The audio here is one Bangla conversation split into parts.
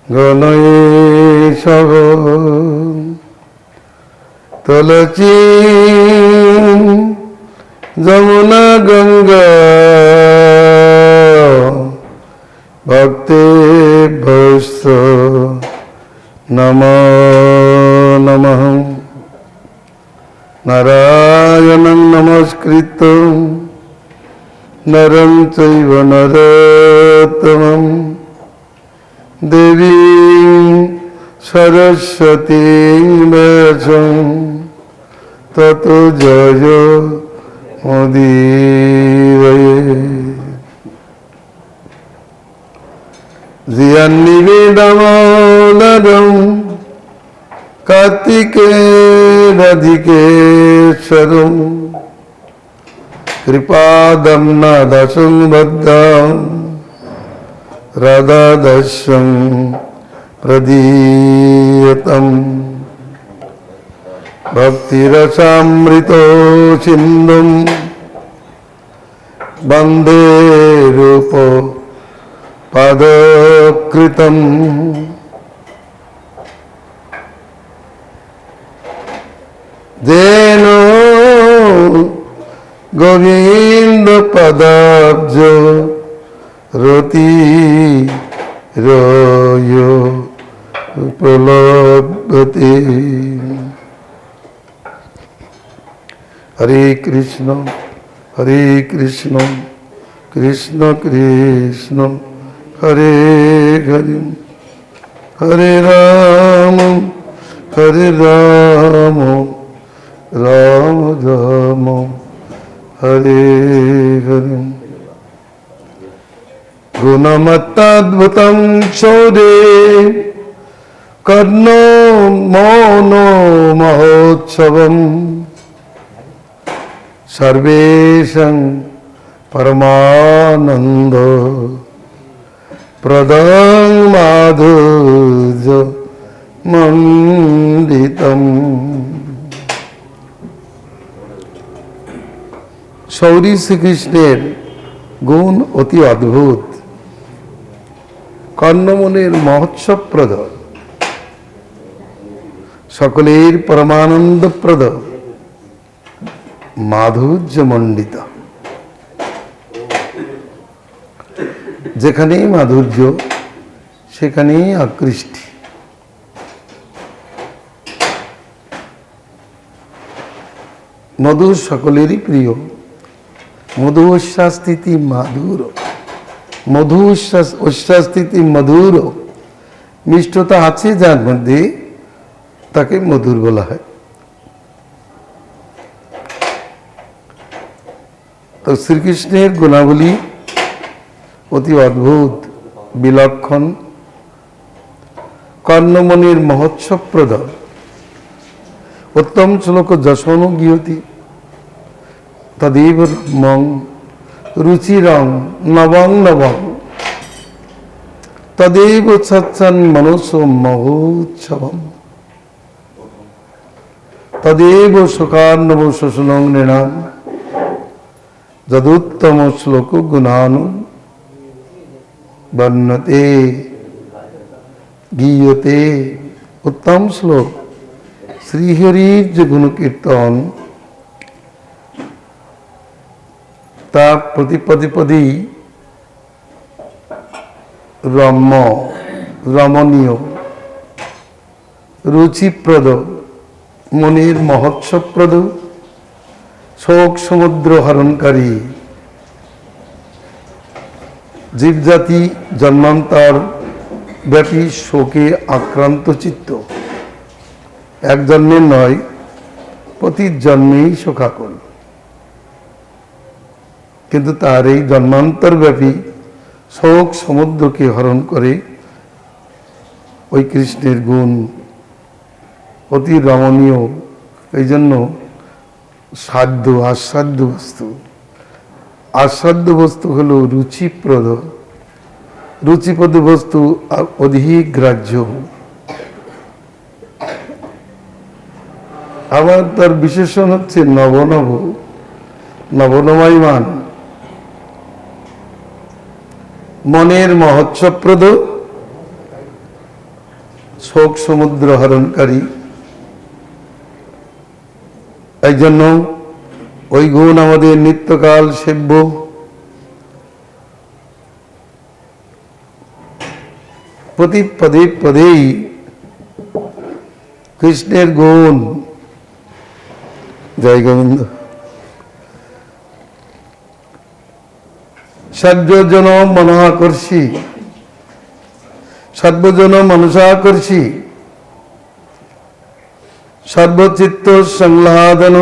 গণেশব তুলসী যমুনা গঙ্গা ভক্তি ভস্য নমো নমঃ। নারায়ণং নমস্কৃত্য নরং চৈব নরোত্তমং দেবীং সরস্বতীং ব্যাসং ততো জয়মুদীরয়ে। জিয়ান্নিবেদমোদরং কার্তিকেয়াধিকেশ্বরং কৃপাদম নাদশং বদ্ধং রাধাদশং প্রদীয়তম। ভক্তিরসামৃত সিন্ধুম বন্দে রূপ পদকৃতম। যেন গোবিন্দ পদাব্জ রতি রয় উপলব্ধতে। হরে কৃষ্ণ কৃষ্ণ কৃষ্ণ হরে হরে, হরে রাম রাম রাম হরে হরে। গুণমত্তাদ্ভুতং শৌরে কর্ণ মৌন মহোৎসবম সর্বেষাং পরমানন্দ প্রদং মাধুর্য মণ্ডিতম। শৌরী শ্রীকৃষ্ণের গুণ অতি অদ্ভুত, কর্ণমনের মহোৎসবপ্রদ, সকলের পরমানন্দপ্রদ, মাধুর্যমণ্ডিত। যেখানেই মাধুর্য সেখানেই আকৃষ্টি। মধু সকলেরই প্রিয়। মধু উচ্ছ্বাসস্থিতি মাধুর, মধু উচ্ছ্বাসস্থিতি মধুর। মিষ্টতা আছে যার মধ্যে তাকে মধুর বলা হয়। তো শ্রীকৃষ্ণের গুণাবলী অতি অদ্ভুত, বিলক্ষণ। কর্ণমণির মহোৎসবপ্রদ, উত্তম শ্লোক যশোনুগীয়তি তদেব মং রুচিরং নবং নবং তদেব সৎসন মনসো মহোৎসবম তদেব সুখার্ণব শোষণং নৃণাম যদুত্তম শ্লোক গুণানু বর্ণতে গীয়তে। উত্তম শ্লোক শ্রীহরির যে গুণকীর্তন, তা প্রতি পদে পদেই রম্য, রমণীয়, রুচিপ্রদ, মনের মহোৎসবপ্রদ, শোক সমুদ্র হরণকারী। জীবজাতি জন্মান্তর ব্যাপী শোকে আক্রান্ত চিত্ত, এক জন্মের নয়, প্রতি জন্মেই শোকাকুল। কিন্তু তার এই জন্মান্তর ব্যাপী শোক সমুদ্রকে হরণ করে ওই কৃষ্ণের গুণ অতি রমণীয়। এই জন্য সাধ্য, আস্বাদ্য বস্তু, আস্বাদ্য বস্তু হল রুচিপ্রদ, রুচিপ্রদ বস্তু অধিক গ্রাহ্য। আবার তার বিশেষণ হচ্ছে নবনব, নবনময়মান। মনের মহোৎসবপ্রদ, শোক সমুদ্র হরণকারী। এই জন্য ওই গুণ আমাদের নিত্যকাল সেব্য। প্রতি পদে পদেই কৃষ্ণের গুণ। জয় গোবিন্দ। সর্বজন মনোকর্ষী, সর্বজন মনসাকর্ষী, সর্বচিত্ত সংলাদন,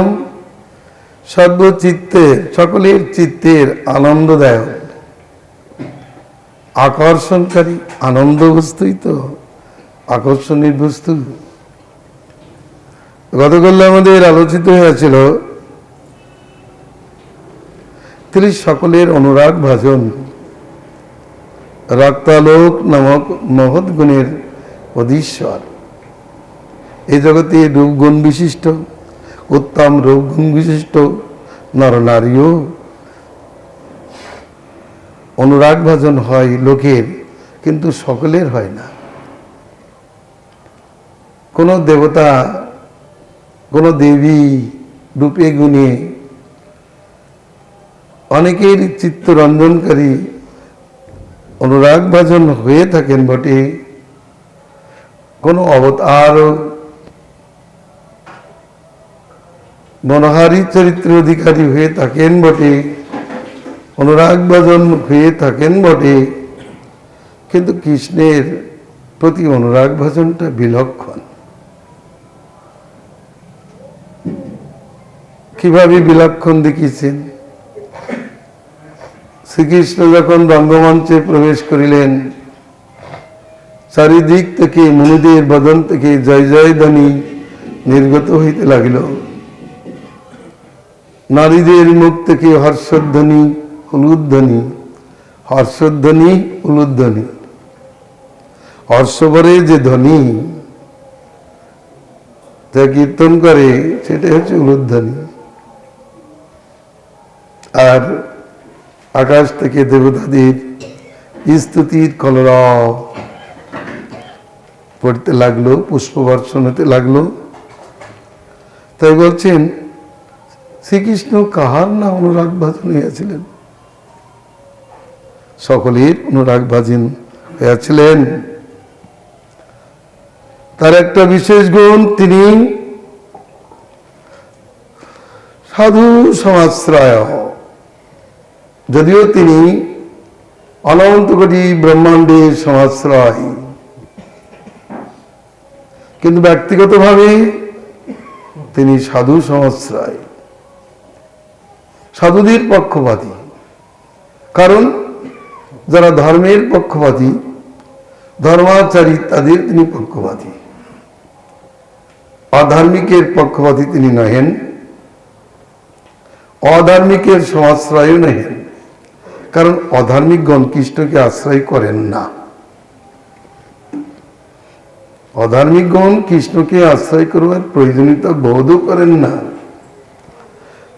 সর্বচিত্তের সকলের চিত্তের আনন্দদায়ক, আকর্ষণকারী। আনন্দ বস্তুই তো আকর্ষণীয় বস্তু। গতকাল আমাদের আলোচিত হয়েছিল তিনি সকলের অনুরাগ ভাজন, রক্তালোক নামক মহৎ গুণের অধীশ্বর। এই জগতে রূপগুণ বিশিষ্ট, উত্তম রূপগুণ বিশিষ্ট নরনারীও অনুরাগ ভাজন হয় লোকের, কিন্তু সকলের হয় না। কোন দেবতা, কোন দেবী রূপে গুণে অনেকের চিত্তরঞ্জনকারী অনুরাগ ভাজন হয়ে থাকেন বটে, কোন অবতার মনোহারী চরিত্র অধিকারী হয়ে থাকেন বটে, অনুরাগ ভাজন হয়ে থাকেন বটে, কিন্তু কৃষ্ণের প্রতি অনুরাগ ভাজনটা বিলক্ষণ। কিভাবে বিলক্ষণ দেখিয়েছেন? শ্রীকৃষ্ণ যখন রঙ্গমঞ্চে প্রবেশ করিলেন, চারিদিক থেকে মুনিদের বদন থেকে জয় জয় ধ্বনি নির্গত হইতে লাগিল। নারীদের মুখ থেকে হর্ষধ্বনি, উলুধ্বনি, হর্ষধ্বনি, উলুধ্বনি। হর্ষভরে যে ধ্বনি যা কীর্তন করে সেটা হচ্ছে উলুধ্বনি। আর আকাশ থেকে দেবতাদের স্তুতির কলরব পড়তে লাগলো, পুষ্পবর্ষণ হতে লাগলো। তাই বলছেন শ্রীকৃষ্ণ কাহার না অনুরাগ ভাজন হইয়াছিলেন? সকলের অনুরাগ ভাজন হইয়াছিলেন। তার একটা বিশেষ গুণ, তিনি সাধু সমাশ্রয়। যদিও তিনি অনন্ত কোটি ব্রহ্মাণ্ডের সমাশ্রয়, কিন্তু ব্যক্তিগতভাবে তিনি সাধু সমাশ্রয়, সাধুদের পক্ষপাতী। কারণ যারা ধর্মের পক্ষপাতী, ধর্মাচারী, তাদের তিনি পক্ষপাতী। অধার্মিকের পক্ষপাতী তিনি নহেন, অধার্মিকের সমাশ্রয় নহেন। কারণ অধার্মিকগণ কৃষ্ণকে আশ্রয় করেন না। অধার্মিকগণ কৃষ্ণকে আশ্রয় করবার প্রয়োজনীয়তা বোধও করেন না।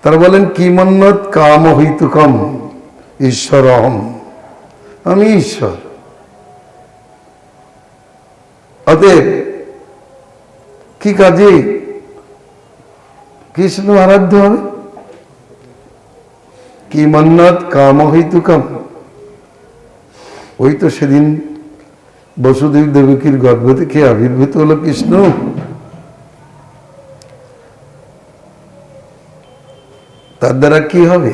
তারা বলেন কিমন্নত কাম হইতুকম ঈশ্বরহম, আমি ঈশ্বর। অতএব কি কাজে কৃষ্ণ আরাধ্য হবে? কি মন্নত কাম হইতুকম। ওই তো সেদিন বসুদেব দেবকীর গর্ভ থেকে আবির্ভূত হলো কৃষ্ণ। তার দ্বারা কি হবে?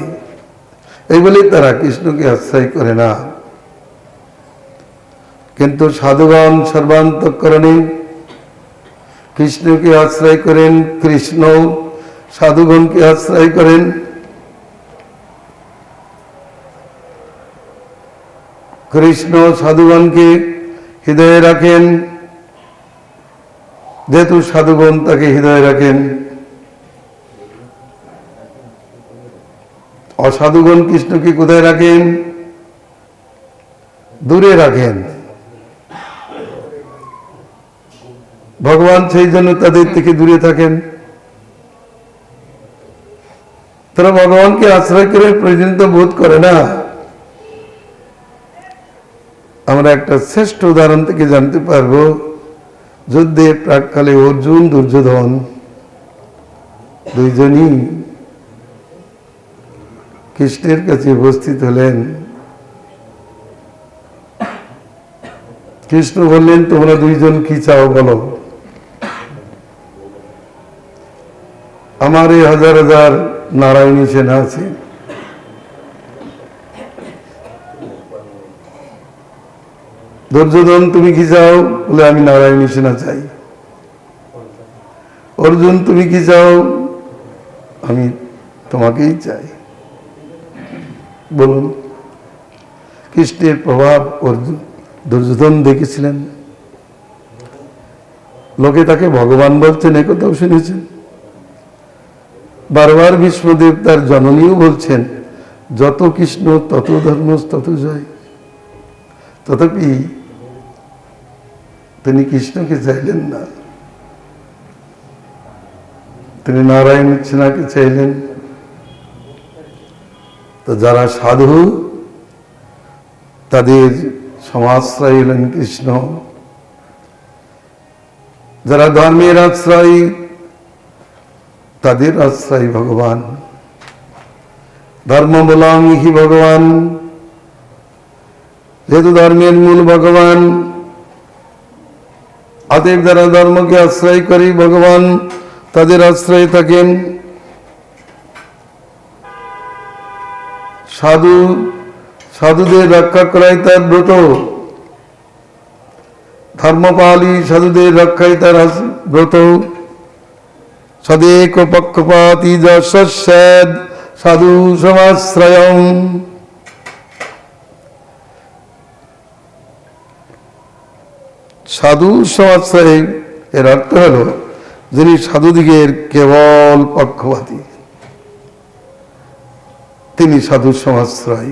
এই বলে তারা কৃষ্ণকে আশ্রয় করে না। কিন্তু সাধুগণ সর্বান্তঃকরণে কৃষ্ণকে আশ্রয় করেন, কৃষ্ণ সাধুগণকে আশ্রয় করেন। কৃষ্ণ সাধুগণকে হৃদয়ে রাখেন, যেহেতু সাধুগণ তাকে হৃদয়ে রাখেন। অসাধুগণ কৃষ্ণকে কোথায় রাখেন? দূরে রাখেন। ভগবান সেই জন্য তাদের থেকে দূরে থাকেন। তারা ভগবানকে আশ্রয় করে প্রয়োজনীয়তা বোধ করে না। আমরা একটা শ্রেষ্ঠ উদাহরণ থেকে জানতে পারবো যুদ্ধের প্রাককালে অর্জুন দুর্যোধন দুইজনই কৃষ্ণের কাছে উপস্থিত হলেন। কৃষ্ণ বললেন, তোমরা দুইজন কি চাও বলো। আমার এই হাজার হাজার নারায়ণী সেনা আছে, দুর্যোধন তুমি কি চাও? বলে আমি নারায়ণী সেনা চাই। অর্জুন তুমি কি চাও? আমি তোমাকেই চাই। বলুন, কৃষ্ণের প্রভাব অর্জুন দুর্যোধন দেখেছিলেন। লোকে তাকে ভগবান বলছেন, একথাও শুনেছেন। বারবার ভীষ্মদেব তার জননীও বলছেন, যত কৃষ্ণ তত ধর্ম তত জয়। তথাপি তিনি কৃষ্ণকে চাইলেন না, তিনি নারায়ণ সেনাকে চাইলেন। তো যারা সাধু তাদের সমাশ্রয় হলেন কৃষ্ণ, যারা ধর্মের আশ্রয় তাদের আশ্রয় ভগবান। ধর্মবলম্বী হি ভগবান, যেহেতু ধর্মের মূল ভগবান, অতএব যারা ধর্মকে আশ্রয় করে ভগবান তাদের আশ্রয় থাকেন। সাধুদের রক্ষা করাই তার ব্রত, ধর্মপালই সাধুদের রক্ষাই তার ব্রত। সদেক পক্ষপাতি যশস্যাদ সাধু সমাশ্রয়ম। সাধু সমাশ্রয় এর অর্থ হল যিনি সাধুদিগের কেবল পক্ষপাতী, তিনি সাধু সমাশ্রয়।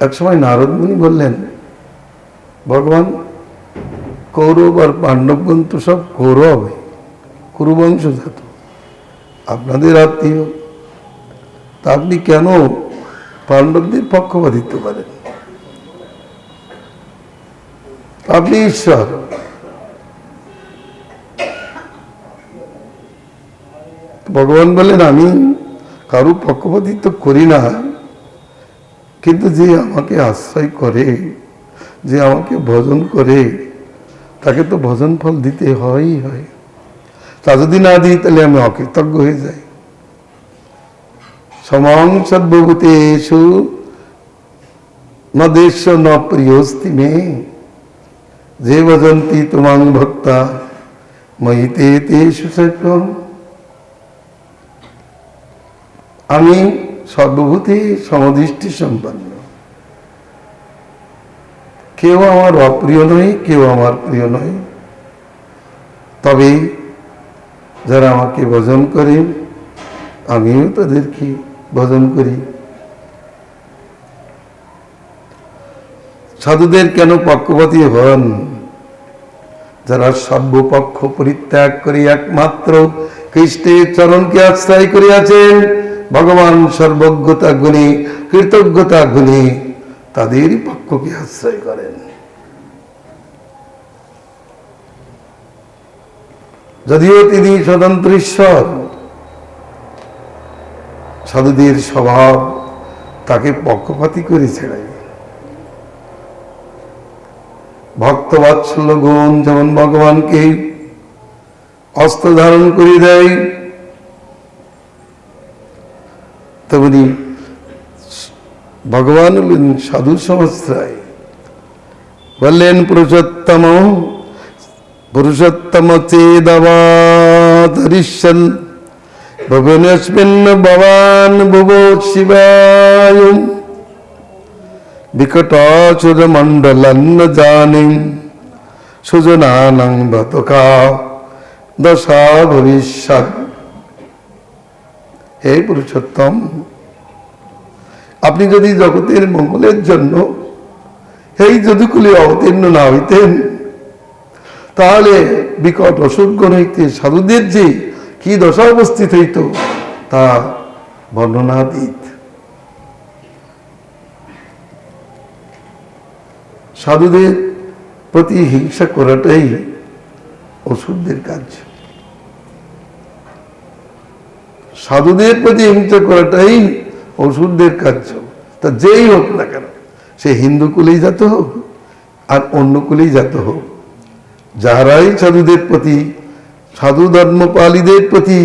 একসময় নারদ মুনি বললেন, ভগবান কৌরব আর পাণ্ডবগণ তো সব কৌরব, কুরুবংশজাত, আপনাদের আত্মীয়, তা আপনি কেন পাণ্ডবদের পক্ষপাতিত্ব করেন? আপনি ঈশ্বর। ভগবান বলেন, আমি কারো পক্ষপাতিত্ব করি না, কিন্তু যে আমাকে আশ্রয় করে, যে আমাকে ভজন করে, তাকে তো ভজন ফল দিতে হয়ই হয়। তা যদি না দিই তাহলে আমি অকৃতজ্ঞ হয়ে যাই। সমং সর্বভূতেষু ন দেশ ন প্রিয়স্তি মে, যে ভজন্তি তোমাং ভক্তা ময়ি তে তেষু সত্যম। আমি সর্বভূতে সমদৃষ্টি সম্পন্ন, কেউ আমার অপ্রিয় নয়, কেউ আমার প্রিয় নয়। তবে যারা আমাকে ভজন করে আমিও তাদেরকে ভজন করি। সাধুদের কেন পক্ষপাতী হন? যারা সর্বপক্ষ পরিত্যাগ করে একমাত্র কৃষ্ণের চরণকে আশ্রয় করিয়াছেন, ভগবান সর্বজ্ঞতা গুণী কৃতজ্ঞতা গুণী, তাদেরই পক্ষকে আশ্রয় করেন। যদিও তিনি স্বতন্ত্র ঈশ্বর, সাধুদের স্বভাব তাকে পক্ষপাতী করে ছেড়ায়। ভক্তবাৎসল্য গুণ যেমন ভগবানকে অস্ত্র ধারণ করে দেয়, তেমনি ভগবান হলেন সাধু সমাশ্রয়। বললেন, পুরুষোত্তম চেদবাধরিষ্যন ভুবনেস্মিন্ন ভবান ভুবো শিবায় বিকটাচুর মণ্ডলন্ন জানি সুজনানং বতকা দশা ভবিষ্যৎ। হে পুরুষোত্তম, আপনি যদি জগতের মঙ্গলের জন্য এই যদুকুলে অবতীর্ণ না হইতেন, তাহলে বিকট অসুরগণ হইতে সাধুদের যে কি দশা অবস্থিত হইত তা বর্ণনাতীত। সাধুদের প্রতি হিংসা করাটাই অসুরদের কাজ। সাধুদের প্রতি হিংসা করাটাই অসুরদের কার্য। তা যেই হোক না কেন, সে হিন্দু কুলেই জাত হোক আর অন্য কুলেই জাত হোক, যাহারাই সাধুদের প্রতি, সাধু ধর্মপালীদের প্রতি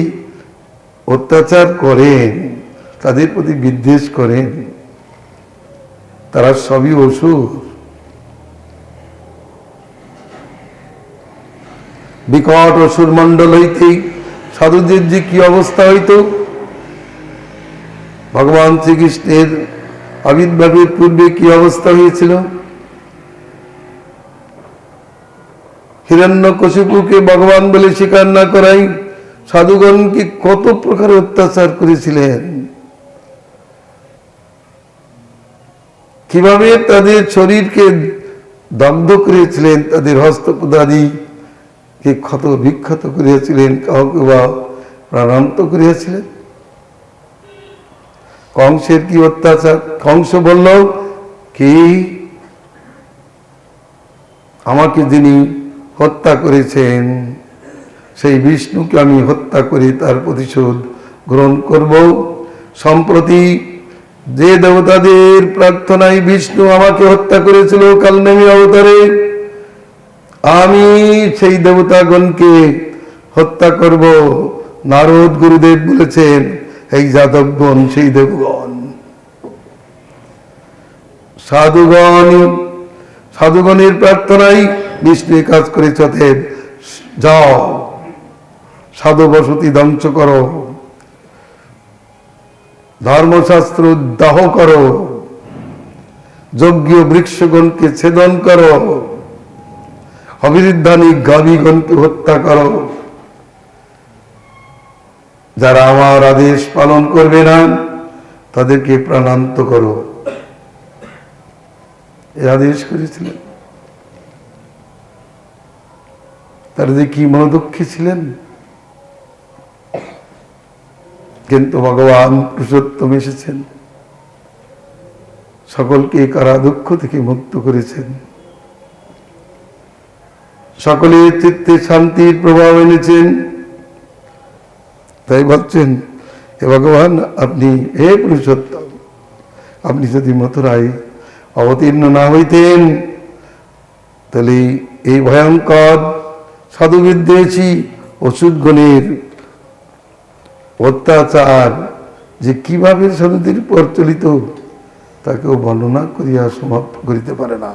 অত্যাচার করেন, তাদের প্রতি বিদ্বেষ করেন, তারা সবই অসুর। বিকট অসুর মণ্ডল হইতেই সাধুদের যে কি অবস্থা হইত, ভগবান শ্রীকৃষ্ণের আবির্ভাবের পূর্বে কি অবস্থা হয়েছিল। হিরণ্যকশিপুকে ভগবান বলে স্বীকার না করাই সাধুগণকে কত প্রকার অত্যাচার করেছিলেন, কিভাবে তাদের শরীরকে দগ্ধ করেছিলেন, তাদের হস্তপদাদিকে ক্ষত বিক্ষত করিয়াছিলেন, কাউকে বা প্রাণান্ত করিয়াছিলেন। কংসের কি অত্যাচার! কংস বলল, কি আমাকে যিনি হত্যা করেছেন সেই বিষ্ণুকে আমি হত্যা করে তার প্রতিশোধ গ্রহণ করব। সম্প্রতি যে দেবতাদের প্রার্থনায় বিষ্ণু আমাকে হত্যা করেছিল কালনেমী অবতারে, আমি সেই দেবতাগণকে হত্যা করব। নারদ গুরুদেব বলেছেন, এই যাদবগণ সেই দেবগণ। সাধুগণের প্রার্থনায় বিষ্ণু কাজ করেছে। অতএব যাও, সাধু বসতি ধ্বংস করো, ধর্মশাস্ত্র দাহ করো, যজ্ঞ বৃক্ষগণকে ছেদন করো, অবিরুদ্ধানী গাভীগণকে হত্যা করো। যারা আমার আদেশ পালন করবে না তাদেরকে প্রাণান্ত করো, এ আদেশ করেছিলেন। তারা যে কি মনোদুঃখী ছিলেন। কিন্তু ভগবান পুরুষোত্তম এসেছেন, সকলকে কারা দুঃখ থেকে মুক্ত করেছেন, সকলের চিত্তে শান্তির প্রভাব এনেছেন। তাই বলছেন, হে ভগবান, আপনি, হে পুরুষোত্তম, আপনি যদি মথুরায় অবতীর্ণ না হইতেন তাহলে এই ভয়ঙ্কর সাধুবিদ্বেষী অসুরগণের অত্যাচার যে কিভাবে সাধুদের উপর চলিত তাকেও বর্ণনা করিয়া সমাপ্ত করিতে পারে না।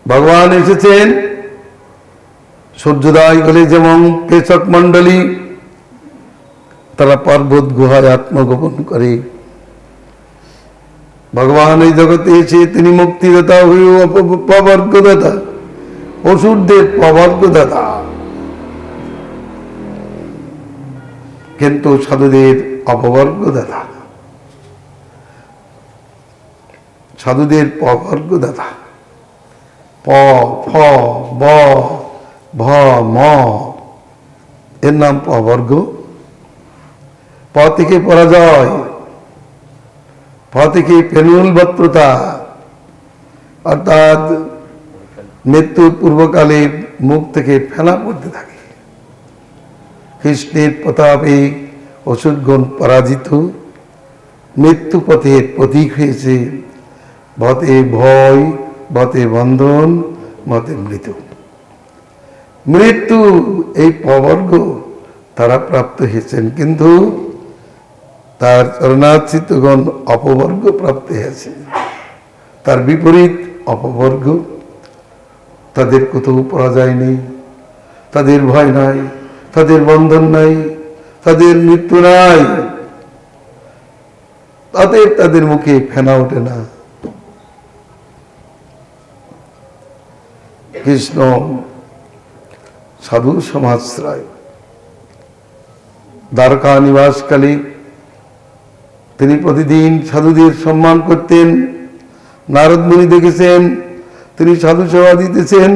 ভগবান এসেছেন সূর্যোদয় হলে যেমন পেচক মণ্ডলী তারা পর্বত গুহায় আত্মগোপন করে, ভগবান এই জগতে এসে তিনি মুক্তিদাতা হয়েও অপবর্গদাতা, অসুরদের প্রবর্গদাতা। কিন্তু সাধুদের অপবর্গদাতা, সাধুদের প্রবর্গদাতা। প ফ ব ভ ম এর নাম প্রবর্গ। প থেকে পরাজয়, প থেকে ফেনুল বক্তৃতা, অর্থাৎ মৃত্যুর পূর্বকালে মুখ থেকে ফেনা পড়তে থাকে। কৃষ্ণের প্রতাপে অসুরগণ পরাজিত, মৃত্যু পথের প্রতীক হয়েছে। বতে ভয়, বতে বন্ধন, মতে মৃত্যু। মৃত্যু এই প্রবর্গ তারা প্রাপ্ত হয়েছেন, কিন্তু তার চরণাশ্রিতগণ অপবর্গ প্রাপ্ত হয়েছে। তার বিপরীত অপবর্গ, তাদের কোথাও পরাজয় নেই, তাদের ভয় নাই, তাদের বন্ধন নাই, তাদের মৃত্যু নাই, তাদের মুখে ফেনা ওঠে না। কৃষ্ণ সাধু সমাশ্রয়। দ্বারকা নিবাসকালে তিনি প্রতিদিন সাধুদের সম্মান করতেন। নারদ মুনি দেখেছেন তিনি সাধু সেবা দিতেছেন,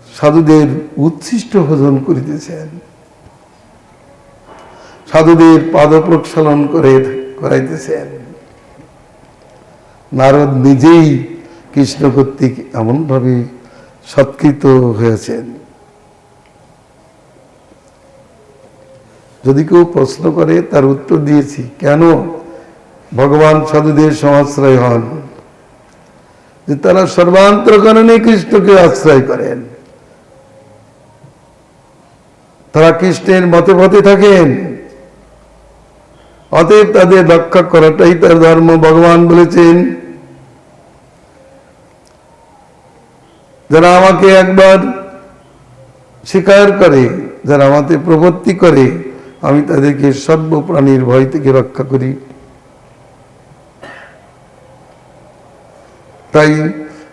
সাধুদের উচ্ছিষ্ট ভোজন করিতেছেন, সাধুদের পাদ প্রক্ষালন করে করাইতেছেন। নারদ নিজেই কৃষ্ণ কর্তৃক এমনভাবে সৎকৃত হয়েছেন। যদি কেউ প্রশ্ন করে তার উত্তর দিয়েছি, কেন ভগবান সাধুদের সমাশ্রয় হন? যে তারা সর্বান্তরকরণে কৃষ্ণকে আশ্রয় করেন, তারা কৃষ্ণের মতে পথে থাকেন, অতএব তাদের রক্ষা করাটাই তার ধর্ম। ভগবান বলেছেন, যারা আমাকে একবার স্বীকার করে, যারা আমাকে প্রপত্তি করে, আমি তাদেরকে সর্বপ্রাণীর ভয় থেকে রক্ষা করি। তাই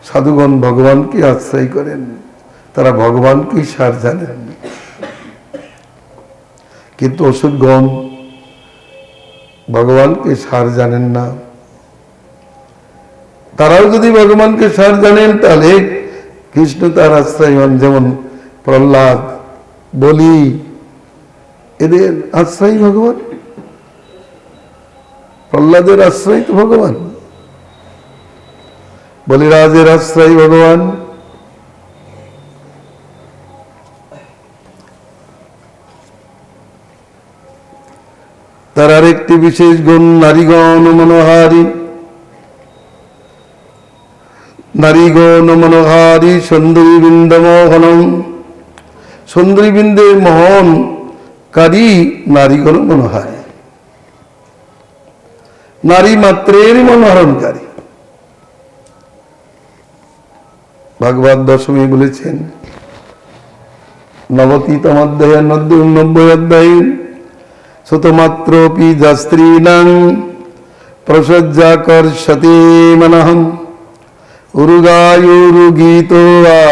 সাধুগণ ভগবানকে আশ্রয় করেন, তারা ভগবানকেই সার জানেন। কিন্তু অসুরগণ ভগবানকে সার জানেন না। তারাও যদি ভগবানকে সার জানেন তাহলে কৃষ্ণ তার আশ্রয় হন। যেমন প্রহ্লাদ, বলি, এদের আশ্রয় ভগবান। প্রহ্লাদের আশ্রয় তো ভগবান, বলিরাজের আশ্রয় ভগবান। তার আরেকটি বিশেষ গুণ, নারীগণ মনোহারী। নারীগণ মনোহারী সুন্দরী বৃন্দ মোহনম। সুন্দরী বৃন্দের মোহনকারী নারীগণ মনোহারী, নারী মাত্রের মনোহরণকারী। ভাগবত দশমী বলেছেন, নবতিতম অধ্যায় 90 অধ্যায়, সুতমাত্রপি যস্ত্রীণাং প্রসজ্জাকর্ষতে মনঃ উরুগায়ুরুগীতো বা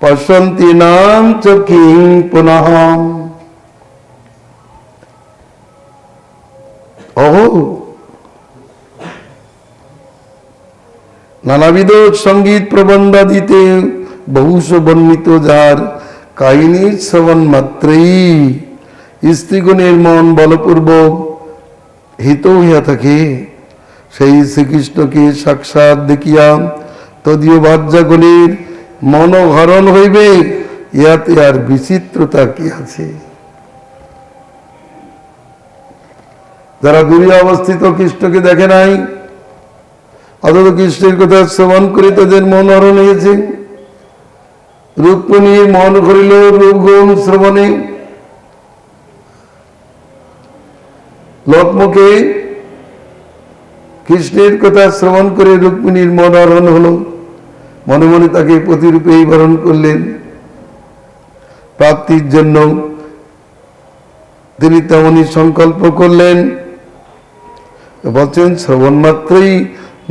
পশ্যন্তি নাম চ কিং পুনঃ। অহো, নানাবিধ সঙ্গীত প্রবন্ধাদিতে বহুশ বর্ণিত, যার কাহিনী শ্রবণ মাত্রেই স্ত্রীগণের মন বলপূর্বক হিত হইয়া থাকে, সেই শ্রীকৃষ্ণকে সাক্ষাৎ দেখিয়া তদীয় বাহ্যগণের মনোহরণ হইবে, ইহাতে আর বিচিত্রতা কি আছে? যারা দূরে অবস্থিত কৃষ্ণকে দেখে নাই, অথচ কৃষ্ণের কথা শ্রবণ করে তাদের মন হরণ হয়েছে। রুক্মিণীর মন করিল রূপগুণ শ্রবণে। লোকমুখে কৃষ্ণের কথা শ্রবণ করে রুক্মিণীর মন হরণ হলো। মনে মনে তাকে প্রতিরূপেই বরণ করলেন। প্রাপ্তির জন্য তিনি তেমনই সংকল্প করলেন। বলছেন, শ্রবণ মাত্রই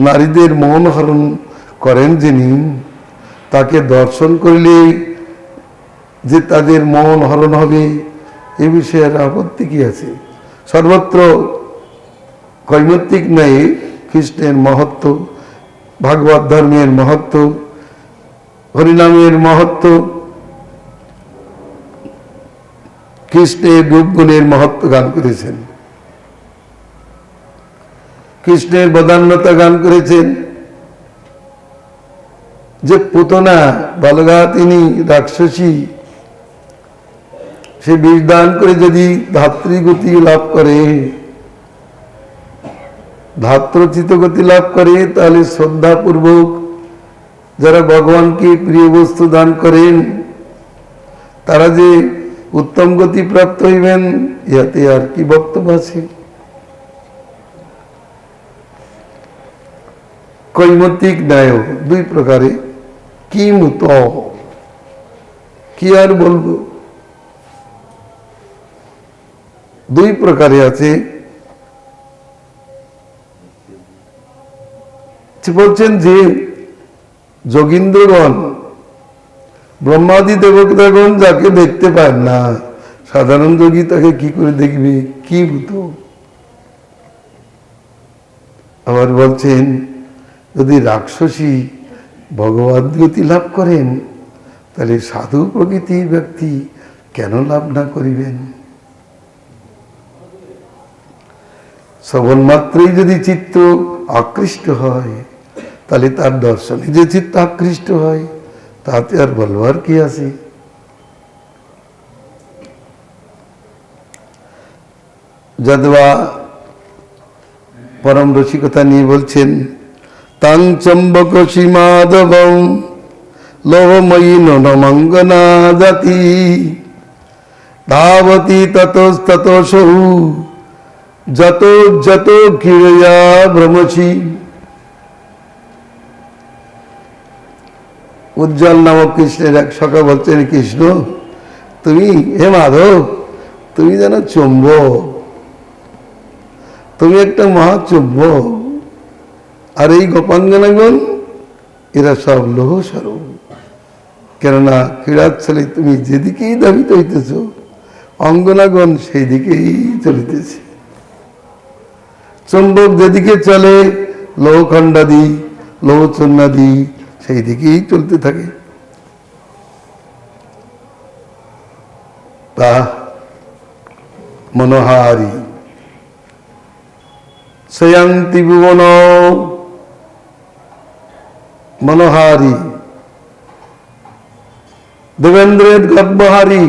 নারীদের মন হরণ করেন যিনি, তাকে দর্শন করলে যে তাদের মন হরণ হবে, এ বিষয়ের আপত্তি কি আছে? সর্বত্র কৈমত্তিক ন্যায় কৃষ্ণের মহত্ব, ভাগবত ধর্মের মহত্ব, হরিনামের মহত্ব, কৃষ্ণের রূপগুণের মহত্ব গান করেছেন, কৃষ্ণের বদান্যতা গান করেছেন। যে পুতনা বালগা তিনি রাক্ষসী, সে বিষ দান করে যদি ধাত্রীগতি লাভ করে, ধাত্রচিত গতি লাভ করে, তাহলে শ্রদ্ধাপূর্বক যারা ভগবানকে প্রিয় বস্তু দান করেন তারা যে উত্তম গতি প্রাপ্ত হইবেন, ইহাতে আর কি বক্তব্য আছে? কৈমত্তিক ন্যায় দুই প্রকারে, কি মুত, কি আর বলবো, দুই প্রকারে আছে। বলছেন যে যোগীন্দ্রগণ, ব্রহ্মাদি দেবতাগণ যাকে দেখতে পায় না, সাধারণ যোগী তাকে কি করে দেখবে? কি ভূত। আবার বলছেন, যদি রাক্ষসী ভগবদ গতি লাভ করেন, তাহলে সাধু প্রকৃতির ব্যক্তি কেন লাভ না করিবেন? শ্রবণ মাত্রই যদি চিত্ত আকৃষ্ট হয়, তাহলে তার দর্শনে যে চিত্ত আকৃষ্ট হয়, তাতে আর বলবার কি আছে? যদবা পরম রসিকতা নিয়ে বলছেন, তাং চম্বক সীমাদবং লোভময়ী নমঙ্গনা জাতি ধাবতী ততস্ততসৌ যত যত ক্রীড়য়া ভ্রমসি। উজ্জ্বল নামক কৃষ্ণের এক সখা বলছেন, কৃষ্ণ তুমি, হে মাধব, তুমি যেন চুম্বক, তুমি একটা মহাচুম্বক, আর এই গোপাঙ্গনাগণ এরা সব লৌহ স্বরূপ। কেননা ক্রীড়ার ছেলে তুমি যেদিকেই ধাবিত হইতেছ, অঙ্গনাগণ সেই দিকেই চলিতেছে। চুম্বক যেদিকে চলে, লৌহখণ্ডাদি লৌহচূর্ণাদি সেই দিকেই চলতে থাকে। তা মনোহারী স্বয়ং ত্রিভুবন মনোহারী দেবেন্দ্রের গর্বহারী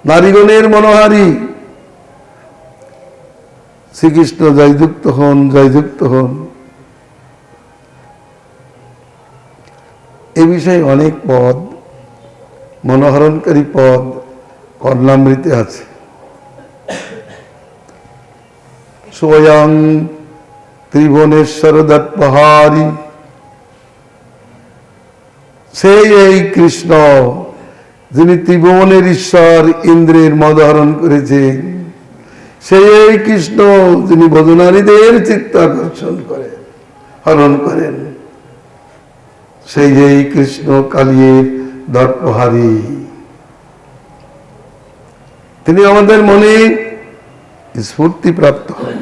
নারীগণের মনোহারী শ্রীকৃষ্ণ জয়যুক্ত হন, জয়যুক্ত হন। এ বিষয়ে অনেক পদ, মনোহরণকারী পদ কর্ণামৃতে আছে। স্বয়ং ত্রিভুবনেশ্বর দর্পহারী, সেই এই কৃষ্ণ যিনি ত্রিভুবনের ঈশ্বর, ইন্দ্রের মদহরণ করেছেন। সেই এই কৃষ্ণ যিনি ভজনারীদের চিত্ত আকর্ষণ করে, হরণ করেন। সেই এই কৃষ্ণ কালিয়ের দর্পহারী, তিনি আমাদের মনে স্ফূর্তি প্রাপ্ত হন।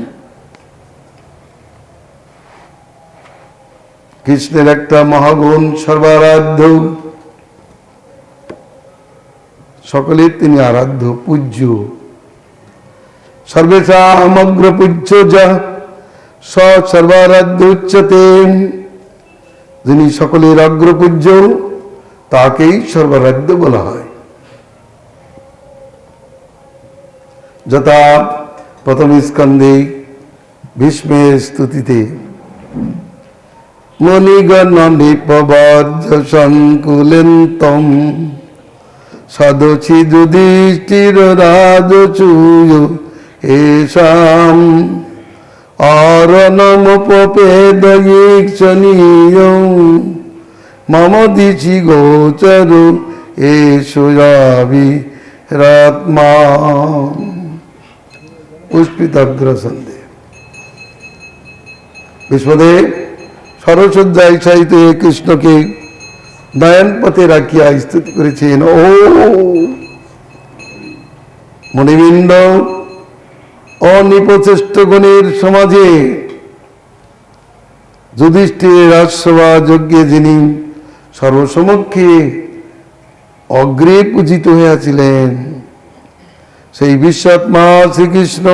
কৃষ্ণের একটা মহাগুণ সর্বারাধ্য, সকলের তিনি আরাধ্য, পূজ্য। সর্বেষামগ্র পূজ্য যা স সর্বারাধ্য উচ্যতে, যিনি সকলের অগ্রপূজ্য, তাকেই সর্বারাধ্য বলা হয়। যথা প্রথম স্কন্ধে ভীষ্মের স্তুতিতে মণিগণ নিপবর্জ সংকুলেন্তম সদচি যুধিষ্ঠির রাজচূয় এষাম অরণমুপেদয়ীক্ষণীয় মম দিশি গোচর এষু রত্মা। পুষ্পিতাগ্র সন্ধে বিশ্বদেব সরসজ্জায় চাইতে কৃষ্ণকে নয়ন পথে রাখিয়া স্তুতি করেছেন। ও মণিবৃন্দ, অনিপচেষ্ট গণের সমাজে যুধিষ্ঠিরের রাজসভা যজ্ঞে যিনি সর্বসমক্ষে অগ্রে পূজিত হইয়াছিলেন, সেই বিশ্বাত্মা শ্রীকৃষ্ণ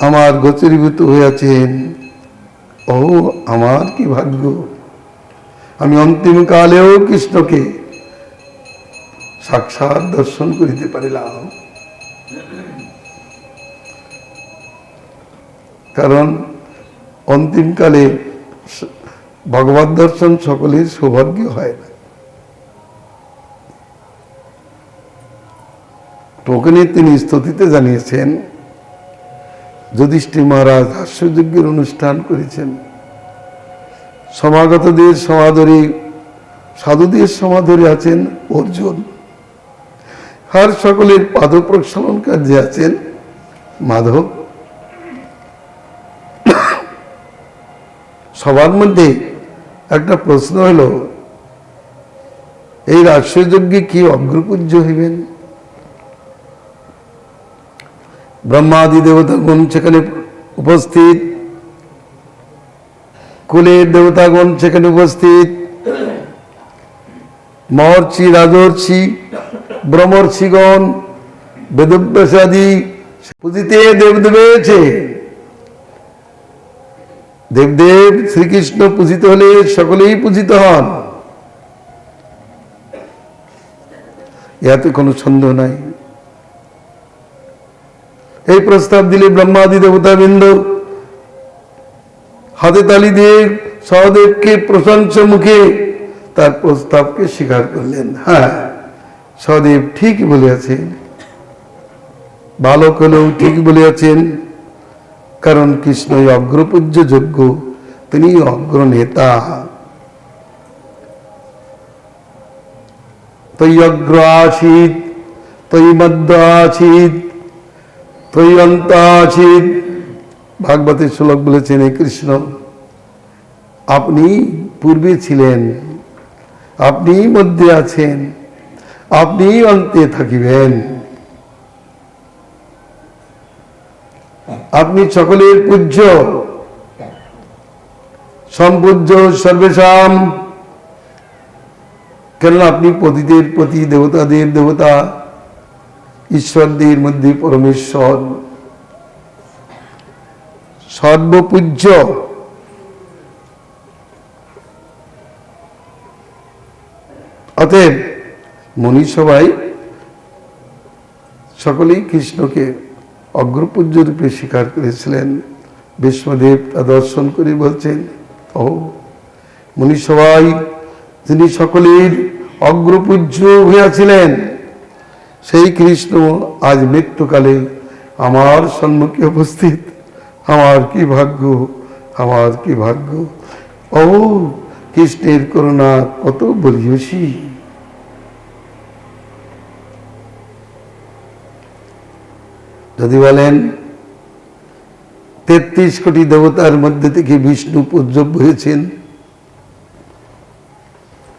আমার গোচরীভূত হইয়াছেন। ও আমার কি ভাগ্য, আমি অন্তিম কালেও কৃষ্ণকে সাক্ষাৎ দর্শন করিতে পারিলাম। কারণ অন্তিমকালে ভগবত দর্শন সকলের সৌভাগ্য হয় না। টোকনে তিনি স্তুতিতে জানিয়েছেন, যুধিষ্ঠির মহারাজ হাস্যযজ্ঞের অনুষ্ঠান করেছেন। সমাগতদের সমাদরে, সাধুদের সমাদরে আছেন অর্জুন, আর সকলের পাদ প্রক্ষালন কার্যে আছেন মাধব। সবার মধ্যে একটা প্রশ্ন হলো, এই রাষ্ট্রযজ্ঞে কি অগ্রপূজ্য হইবেন? ব্রহ্মাদি দেবতাগণ সেখানে উপস্থিত, কুলের দেবতাগণ সেখানে উপস্থিত, মহর্ষি, রাজর্ষি, ব্রহ্মর্ষিগণ, বেদব্যাসাদি পূজিতে দেবদেবেছে দেবদেব শ্রীকৃষ্ণ পূজিত হলে সকলেই পূজিত হন, ইয়াতে কোনো সন্দেহ নাই। এই প্রস্তাব দিলে ব্রহ্মাদি দেবতাবৃন্দ হাতে তালি দিয়ে সহদেবকে প্রশংসা মুখে তার প্রস্তাবকে স্বীকার করলেন। হ্যাঁ, সহদেব ঠিকই বলিয়াছেন, বালক হলেও ঠিক বলিয়াছেন, কারণ কৃষ্ণই অগ্রপূজ্য যোগ্য, তিনি অগ্রনেতা। তৈ অগ্র আছিত, তৈ মধ্য আছিত, তৈ অন্ত আছিত। ভাগবতের শ্লোক বলেছেন, এই কৃষ্ণ আপনি পূর্বে ছিলেন, আপনি মধ্যে আছেন, আপনি অন্তে থাকিবেন, আপনি সকলের পূজ্য, সম্পূজ্য সর্বেশাম। কেননা আপনি পতিদের পতি, দেবতাদের দেবতা, ঈশ্বরদের মধ্যে পরমেশ্বর, সর্বপূজ্য। অতএব মনি সবাই সকলেই কৃষ্ণকে অগ্রপূজ্য রূপে স্বীকার করেছিলেন। বিষ্ণুদেব তা দর্শন করে বলছেন, ও মনি সবাই যিনি সকলের অগ্রপূজ্য হইয়াছিলেন, সেই কৃষ্ণ আজ মৃত্যুকালে আমার সম্মুখে উপস্থিত। আমার কি ভাগ্য, আমার কি ভাগ্য। ও কৃষ্ণের করুণা কত বলিয়সী। যদি বলেন ৩৩ কোটি দেবতার মধ্যে থেকে বিষ্ণু পূজ্যব্য হয়েছেন,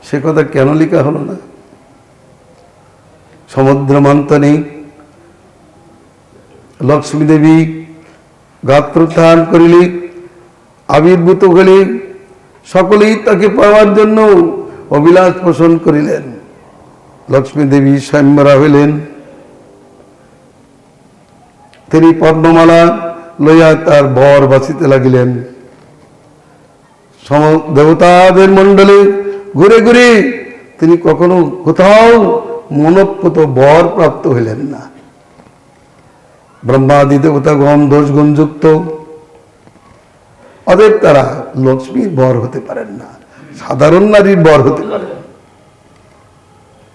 সে কথা কেন লেখা হলো না? সমুদ্র মন্থনে লক্ষ্মী দেবী গাত্রোত্থান করিলে, আবির্ভূত হলে সকলেই তাকে পাওয়ার জন্য অভিলাষ পোষণ করিলেন। লক্ষ্মী দেবী স্বয়ম্বরা হইলেন, তিনি পদ্মমালা লইয়া তার বর বাঁচিতে লাগিলেন। দেবতাদের মণ্ডলে ঘুরে ঘুরে তিনি কখনো কোথাও মনঃপূত বর প্রাপ্ত হইলেন না। ব্রহ্মাদি দেবতাগণ দোষগুণযুক্ত, অতএব তারা লক্ষ্মীর বর হতে পারেন না। সাধারণ নারীর বর হতে পারেন,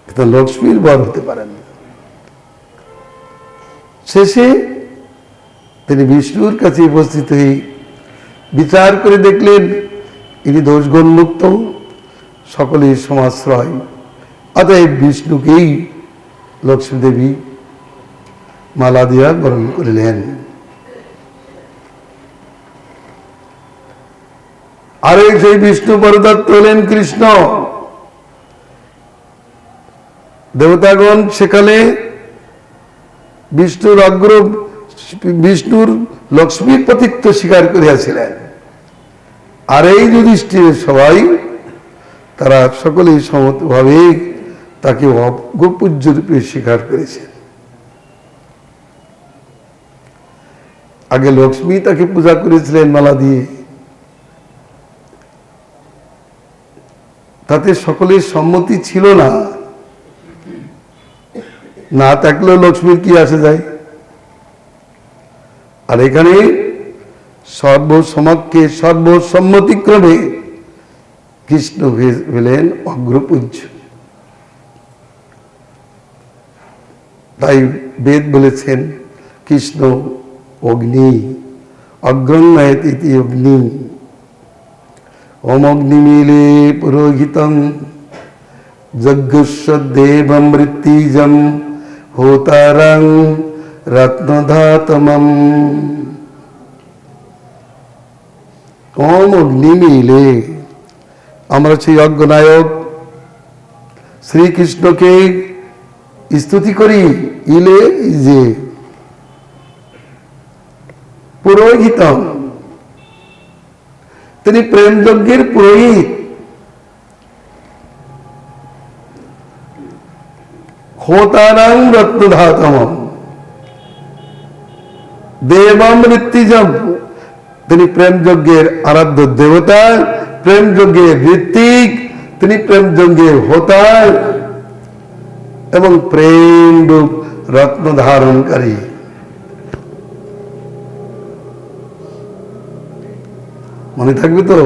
কিন্তু লক্ষ্মীর বর হতে পারেন না। শেষে তিনি বিষ্ণুর কাছে উপস্থিত হয়ে বিচার করে দেখলেন ইনি দোষগুণ মুক্ত, সকলের সমাশ্রয়। অতএব বিষ্ণুকেই লক্ষ্মী দেবী মালা দিয়া বরণ করিলেন। আর সেই বিষ্ণু পরদত্ত হলেন কৃষ্ণ। দেবতাগণ সেখানে বিষ্ণুর লক্ষ্মীর পতিত্ব স্বীকার করিয়াছিলেন। আর এই যুধিষ্ঠির সবাই তারা সকলেই সমতভাবে তাকে অগ্রপূজ্য রূপে স্বীকার করেছেন। আগে লক্ষ্মী তাকে পূজা করেছিলেন মালা দিয়ে, তাতে সকলের সম্মতি ছিল না। না থাকলেও লক্ষ্মীর কি আসে যায়। আর এখানে সর্বসমক্ষে সর্বসম্মতিক্রমে কৃষ্ণ হলেন অগ্রপূজ্য। তাই বেদ বলেছেন কৃষ্ণ অগ্নি, অগ্রণ্যয়তি অগ্নি। ওম অগ্নিমিলে পুরোহিতং যজ্ঞস্য দেবমৃত্যুজম হোতারং রত্নধাতমম। ওম অগ্নিমিলে, আমরা সেই অগ্নায়ক শ্রীকৃষ্ণকে স্তুতি করি। ইলে যে পুরোহিতম, তিনি প্রেম যজ্ঞের পুরোহিত। হোতারং রত্নধাতমম দেবম মৃত্যুজম, তিনি প্রেম যজ্ঞের আরাধ্য দেবতা, প্রেম যজ্ঞের ঋত্বিক, তিনি প্রেম যজ্ঞের হোতা এবং প্রেম রূপ রত্ন ধারণকারী। মনে থাকবে তো?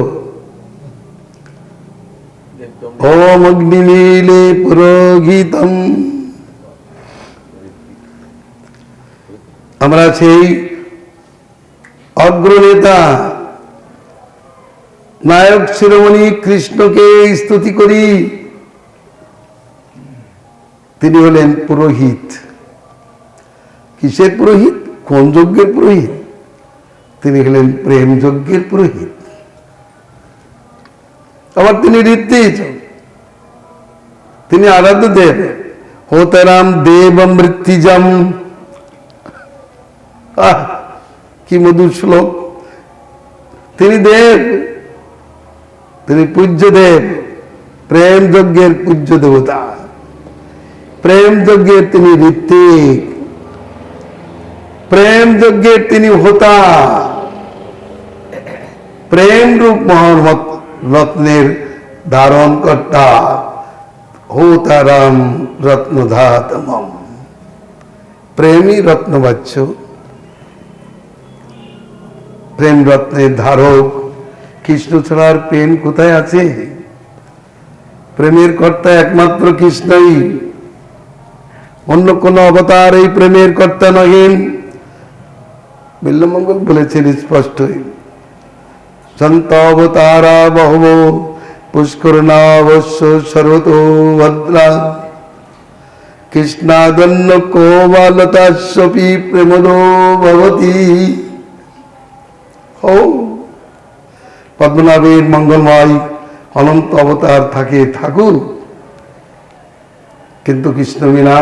ওম অগ্নিমিলে পুরোহিতম। আমরা সেই অগ্রনেতা নায়ক শিরোমণি কৃষ্ণকে স্তুতি করি। তিনি হলেন পুরোহিত। কিসের পুরোহিত? কোন যজ্ঞের পুরোহিত? তিনি হলেন প্রেম যজ্ঞের পুরোহিত। আবার তিনি ঋত্বিজ, তিনি আরাধ্য দেব। হোতারাম দেব মৃত্যুজম। কি মধুর শ্লোক। তিনি দেব, তিনি পূজ্য দেব, প্রেম যজ্ঞের পূজ্য দেবতা, প্রেম যজ্ঞের তিনি ঋত্বিক, প্রেম যজ্ঞের তিনি হোতা, প্রেম রূপ মহান রত্নের ধারণ কর্তা। হোতারাম রত্নধাতমম। প্রেমই রত্নবাচ্য, প্রেম রত্নের ধারক। কৃষ্ণ ছাড়ার প্রেম কোথায় আছে? প্রেমের কর্তা একমাত্র কৃষ্ণই, অন্য কোন অবতার এই প্রেমের কর্তা নহেন। বিল্বমঙ্গল বলেছেন স্পষ্টই, সন্ত অবতারা বহু পুষ্করণাবশ্য সর্বতো ভদ্রা কৃষ্ণাদন্য কোবালতাস্যপি প্রেমদো ভবতি। ও পদ্মনাভের মঙ্গলময় অনন্ত অবতার থাকে, থাকুক, কিন্তু কৃষ্ণ বিনা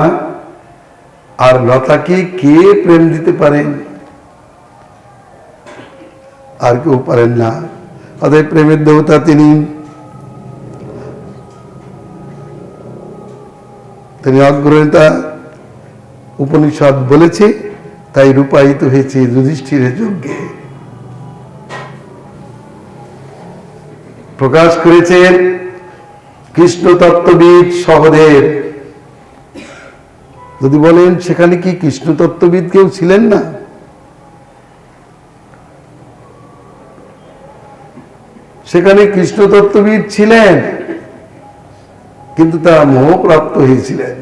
আর লতাকে কে প্রেম দিতে পারেন? আর কেউ পারেন না। অতএব প্রেমের দেবতা তিনি। তিনি অগ্রনেতা, উপনিষদ বলেছে, তাই রূপায়িত হয়েছে যুধিষ্ঠিরের যজ্ঞে। প্রকাশ করেছেন কৃষ্ণ তত্ত্ববিদ সহদেব। যদি বলেন সেখানে কি কৃষ্ণ তত্ত্ববিদ কেউ ছিলেন না? সেখানে কৃষ্ণ তত্ত্ববিদ ছিলেন, কিন্তু তারা মোহপ্রাপ্ত হয়েছিলেন।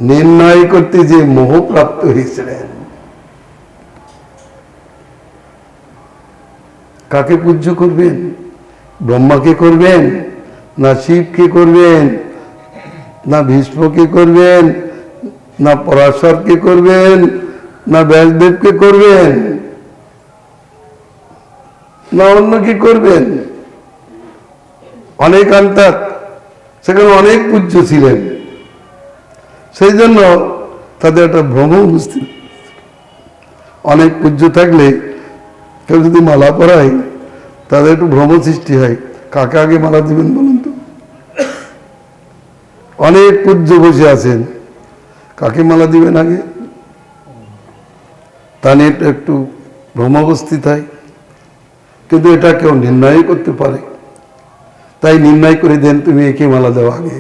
নির্ণয় করতে যে মোহপ্রাপ্ত হয়েছিলেন। কাকে পূজ্য করবেন? ব্রহ্মাকে করবেন, না শিবকে করবেন, না ভীষ্মকে করবেন, না পরাশরকে করবেন, না ব্যাসদেবকে করবেন, না অন্য কি করবেন? অনেক আন্তার, সেখানে অনেক পূজ্য ছিলেন। সেই জন্য তাদের একটা ভ্রম উপস্থিত। অনেক পূজ্য থাকলে কেউ যদি মালা পরায়, তাদের একটু ভ্রম সৃষ্টি হয়, কাকে আগে মালা দিবেন বলুন তো? অনেক পূজ্য বসে আছেন, কাকে মালা দিবেন আগে? তা নিয়ে একটু ভ্রম উপস্থিত হয়। কিন্তু এটা কেউ নির্ণয় করতে পারে, তাই নির্ণয় করে দেন তুমি একে মালা দেওয়া আগে।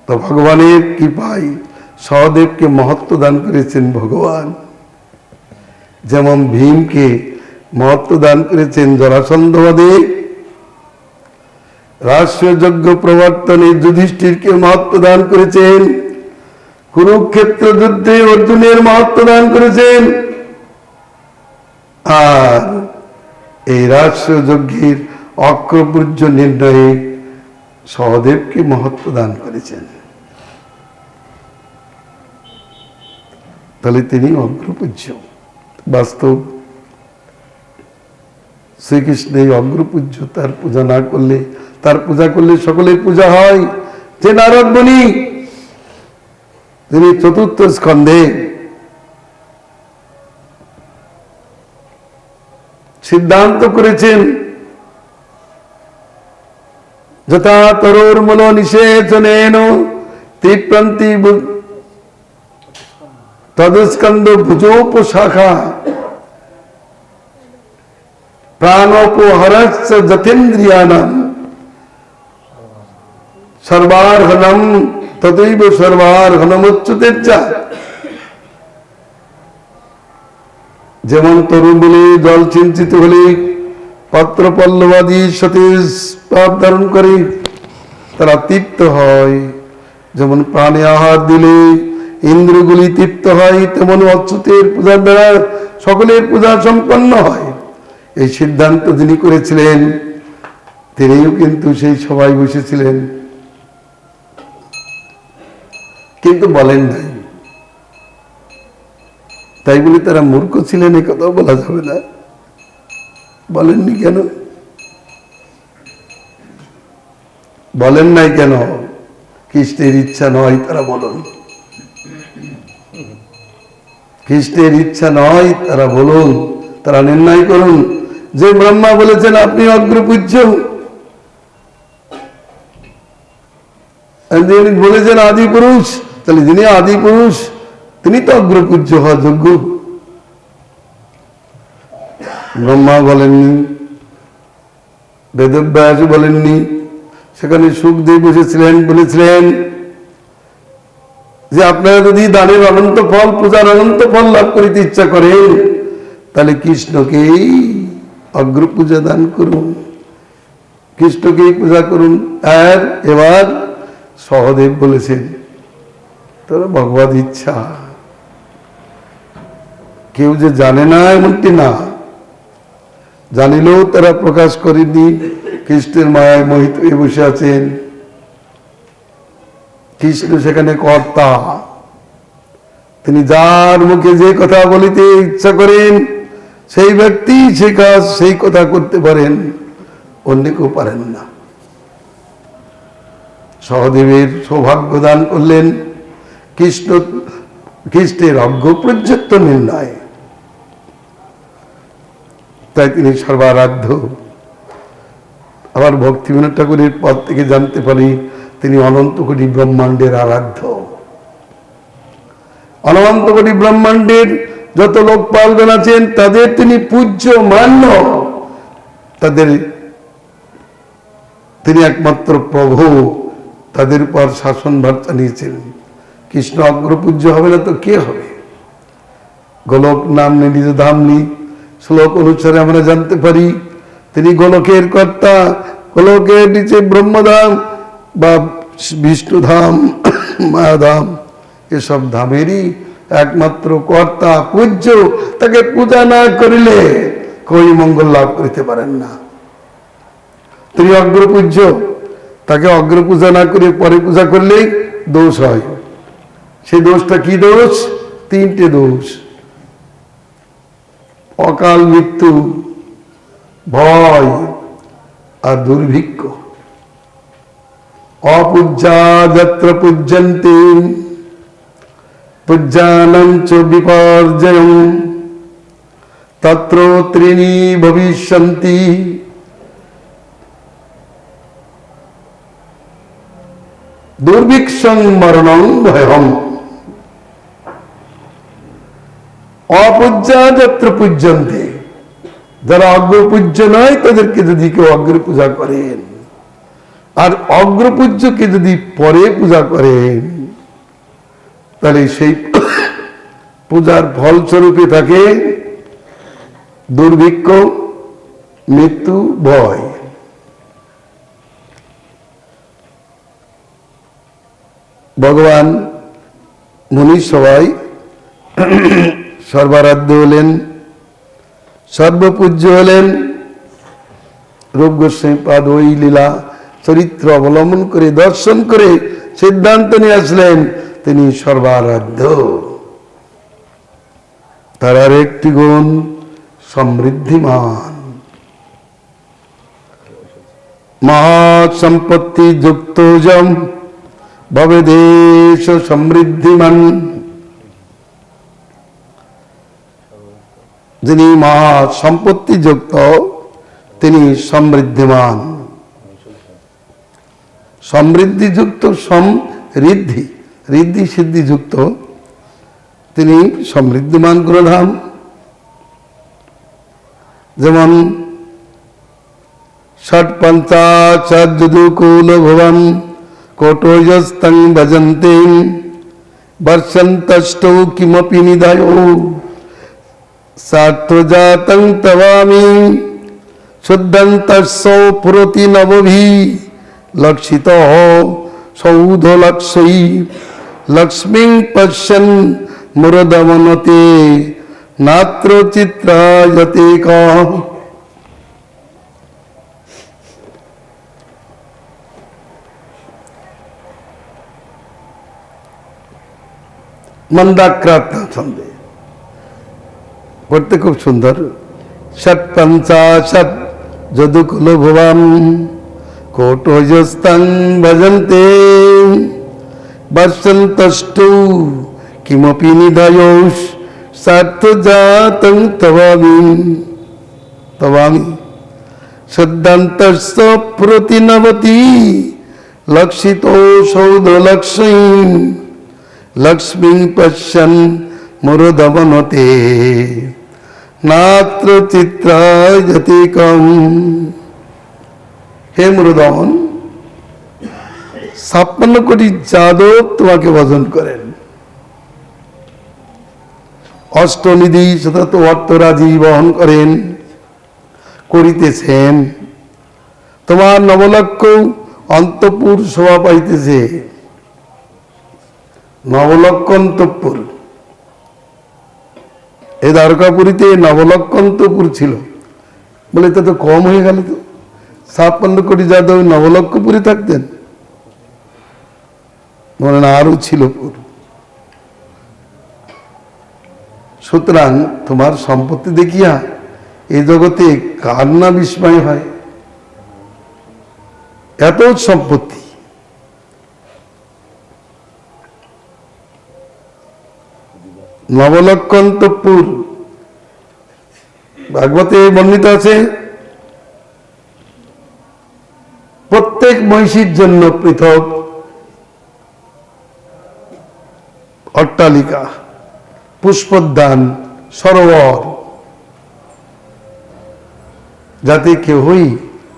তো ভগবানের কৃপায় সহদেবকে মহত্ব দান করেছেন ভগবান, যেমন ভীমকে মহত্ব দান করেছেন জরাসন্ধবধে, রাষ্ট্রীয় যজ্ঞ প্রবর্তনে যুধিষ্ঠিরকে মহত্ব দান করেছেন, কুরুক্ষেত্র যুদ্ধে অর্জুনের মহত্ব দান করেছেন, আর এই রাষ্ট্রীয় যজ্ঞের অগ্রপূজ্য নির্ণয়ে সহদেবকে মহত্ব দান করেছেন। তাহলে তিনি অগ্রপূজ্য। বাস্তব শ্রীকৃষ্ণ এই অগ্রপূজ্য। তার পূজা না করলে, তার পূজা করলে সকলের পূজা হয়। যে নারদ মুনি, তিনি চতুর্থ স্কন্ধে সিদ্ধান্ত করেছেন, যথা তরোর মূল নিষেচনেন তীপ্রান্তি তদস্কন্দ ভুজোপশাখা প্রাণোপহরশ্চ যতেন্দ্রিয়ানাম সর্বার্হণম ততৈব সর্বার্হণমুচ্যতেচ্চা। যেমন তরুণ বলে জল সিঞ্চিত হলে পত্র পল্লবাদি সতেজ ভাব ধারণ করে তারা তৃপ্ত হয়, যেমন প্রাণে আহার দিলে ইন্দ্রগুলি তৃপ্ত হয়, তেমন অচ্যুতের পূজার দ্বারা সকলের পূজা সম্পন্ন হয়। এই সিদ্ধান্ত যিনি করেছিলেন তিনিও কিন্তু সেই সভায় বসেছিলেন, কিন্তু বলেন নাই। তাই বলে তারা মূর্খ ছিলেন এ কথাও বলা যাবে না। বলেননি কেন? বলেন নাই কেন? কৃষ্ণের ইচ্ছা নয় তারা বলুন, কৃষ্ণের ইচ্ছা নয় তারা বলুন, তারা নির্ণয় করুন যে ব্রহ্মা বলেছেন আপনি অগ্রপূজ্য, যিনি বলেছেন আদি পুরুষ, তাহলে যিনি আদি পুরুষ তিনি তো অগ্রপূজ্য হওয়া যোগ্য। ব্রহ্মা বলেননি, বেদব্যাস বলেননি, সেখানে সুখদেব বসেছিলেন, বলেছিলেন যে আপনারা যদি দানের অনন্ত ফল, পূজার অনন্ত ফল লাভ করিতে ইচ্ছা করেন তাহলে কৃষ্ণকেই অগ্রপূজা দান করুন, কৃষ্ণকেই পূজা করুন। আর এবার সহদেব বলেছেন তোরা ভগবত ইচ্ছা, কেউ যে জানে না এমনটি না, জানিলেও তারা প্রকাশ করেনি। কৃষ্ণের মায়ায় মোহিত হয়ে বসে আছেন, কৃষ্ণ সেখানে কর্তা, তিনি যার মুখে যে কথা বলিতে ইচ্ছা করেন সেই ব্যক্তি সেই কাজ সেই কথা করতে পারেন, অন্য কেউ পারেন না। সহদেবের সৌভাগ্য দান করলেন কৃষ্ণের অগ্রপূজ্যত্ব নির্ণয়, তাই তিনি সর্বারাধ্য। আবার ভক্তিবিনোদ ঠাকুরের পদ থেকে জানতে পারি তিনি অনন্ত কোটি ব্রহ্মাণ্ডের আরাধ্য। অনন্ত কোটি ব্রহ্মাণ্ডের যত লোকপালগণ আছেন তাদের তিনি পূজ্য মান্য, তাদের তিনি একমাত্র প্রভু, তাদের উপর শাসনভার চালিয়েছেন। কৃষ্ণ অগ্রপূজ্য হবে না তো কে হবে? গোলক নাম নেই, নিজ ধাম নেই। শ্লোক অনুসারে আমরা জানতে পারি তিনি গোলকের কর্তা, গোলকের নিচে ব্রহ্মধাম বা বিষ্ণুধাম, মায়াধাম, এসব ধামেরই একমাত্র কর্তা, পূজ্য। তাকে পূজা না করিলে কই মঙ্গল লাভ করিতে পারেন না। তিনি অগ্রপূজ্য, তাকে অগ্রপূজা না করে পরে পূজা করলেই দোষ হয়। সেই দোষটা কি দোষ? তিনটে দোষ: অকাল মৃত্যু, ভয় আর দুর্ভিক্ষ। অপূজ্যা যত্র পূজ্যন্তে পূজ্যানাং চ বিপর্যয়ং তত্র ত্রিণী ভবিষ্যন্তি দুর্ভিক্ষং মরণং ভয়ং। অপূজ্যা যত্র পূজ্যন্তে, যারা অগ্রপূজ্য নয় তাদেরকে যদি কেউ অগ্রপূজা করেন, আর অগ্রপূজ্যকে যদি পরে পূজা করেন তাহলে সেই পূজার ফলস্বরূপে থাকে দুর্ভিক্ষ, মৃত্যু, ভয়। ভগবান মুনি সবাই সর্বারাধ্য হলেন, সর্বপূজ্য হলেন। রূপ গোস্বামী পাদ ওই লীলা চরিত্র অবলম্বন করে দর্শন করে সিদ্ধান্ত নিয়ে আসলেন তিনি সর্বারাধ্য। তার আর একটি গুণ সমৃদ্ধিমান, মহৎ সম্পত্তি যুক্ত যম ভবেদেশ সমৃদ্ধিমান। যিনি মহৎ সম্পত্তি যুক্ত তিনি সমৃদ্ধিমান। সমৃদ্ধিযুক্ত, সমৃদ্ধি, ঋদ্ধি সিদ্ধি যুক্ত তিনি সমৃদ্ধমান কোনো ধাম, যেমন ষট পঞ্চাশদ যদুকুল ভুবন কোটযস্তং ভজন্তে বর্ষন্তষ্টৌ কিমপি নিধায় সার্থজাতং তবামি শুদ্ধন্তস্যৌ পুরতি নবভি লক্ষিত সৌধলক্ষৈ লক্ষ্মীং পশ্যন মুরদমনতে নাত্র চিত্রায়তে কঃ। মন্দাক্রান্ত ছন্দে পড়তে খুব সুন্দর। ষট পঞ্চাশদ যদুকুল ভুবন কোটযস্তং ভজন্তে বর্ষন্তষ্টৌ কিমপি নিধায় সার্থজাতং তবামি শুদ্ধন্তস্য প্রতিনবতি লক্ষিত সৌধলক্ষৈ লক্ষ্মীং পশ্যন মুরদমনতে নাত্র চিত্রায়তে কঃ। হে মুরদমন, 56 কোটি যাদব তোমাকে ভজন করেন, অষ্টনিধি শত অর্থরাজি বহন করেন, করিতেছেন। তোমার নবলক্ষ অন্তঃপুর শোভা পাইতেছে। নবলক্ষ অন্তঃপুর, এই দ্বারকাপুরীতে নবলক্ষ অন্তঃপুর ছিল বলে তা তো কম হয়ে গেল। তো 56 কোটি যাদব নবলক্ষপুরে থাকতেন, বলেন আরো ছিল পুর। সুতরাং তোমার সম্পত্তি দেখিয়া এই জগতে কার না বিস্ময় হয়। এত সম্পত্তি, নবলক্ষ অন্তঃপুর। ভাগবতে বর্ণিত আছে প্রত্যেক মহিষীর জন্য পৃথক অট্টালিকা, পুষ্পোদ্যান, সরোবর, যাতে কেউই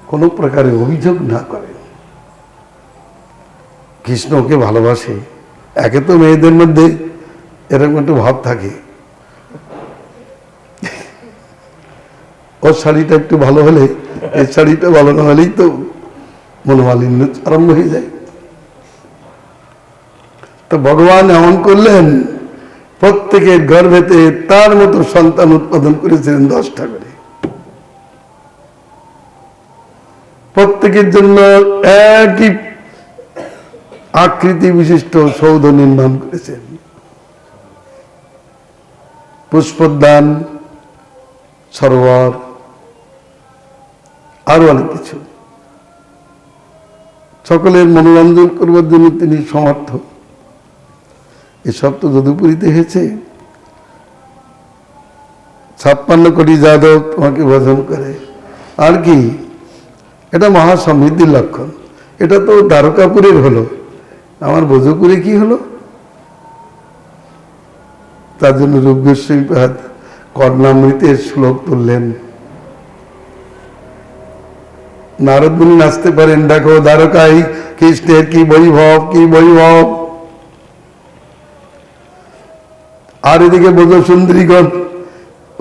কোনো প্রকারে অভিযোগ না করে। কৃষ্ণকে ভালোবাসে। একে তো মেয়েদের মধ্যে এরকম একটা ভাব থাকে, ওর শাড়িটা একটু ভালো হলে এর শাড়িটা ভালো না হলেই তো মনোমালিন্য আরম্ভ হয়ে যায়। তো ভগবান এমন করলেন, প্রত্যেকের গর্ভেতে তার মতো সন্তান উৎপাদন করেছিলেন 10টা করে। প্রত্যেকের জন্য একই আকৃতি বিশিষ্ট সৌধ নির্মাণ করেছেন, পুষ্পোদ্যান, সরোবর, আরো অনেক কিছু। সকলের মনোরঞ্জন করবার জন্য তিনি সমর্থ। এসব তো যদুপুরীতে হয়েছে। 56 কোটি যাদব তোমাকে ভজন করে। আর কি, এটা মহা সমৃদ্ধির লক্ষণ। এটা তো দ্বারকাপুরের হলো, আমার ভোজপুরে কি হলো? তার জন্য রূপ গোস্বামীপাদ কর্ণামৃতের শ্লোক তুললেন। নারদ মুনি নাচতে পারেন, দেখো দ্বারকায় কৃষ্ণের কি বৈভব, কি বৈভব। আর এদিকে বোধ সুন্দরীগণ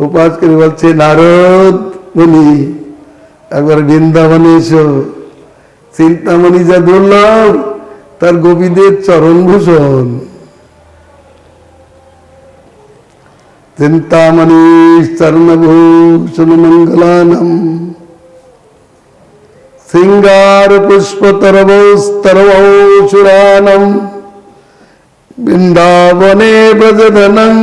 উপাস করে বলছে, নারদ মুনি একবার বৃন্দাবনে এসো, চিন্তামণি যা দুর্লভ তার গোপীদের চরণ ভূষণ। চিন্তামণি চরণভূষণ মঙ্গলানম সিঙ্গার পুষ্প তরবস্তরবৌচুরানম বৃন্দাবনে ব্রজধনং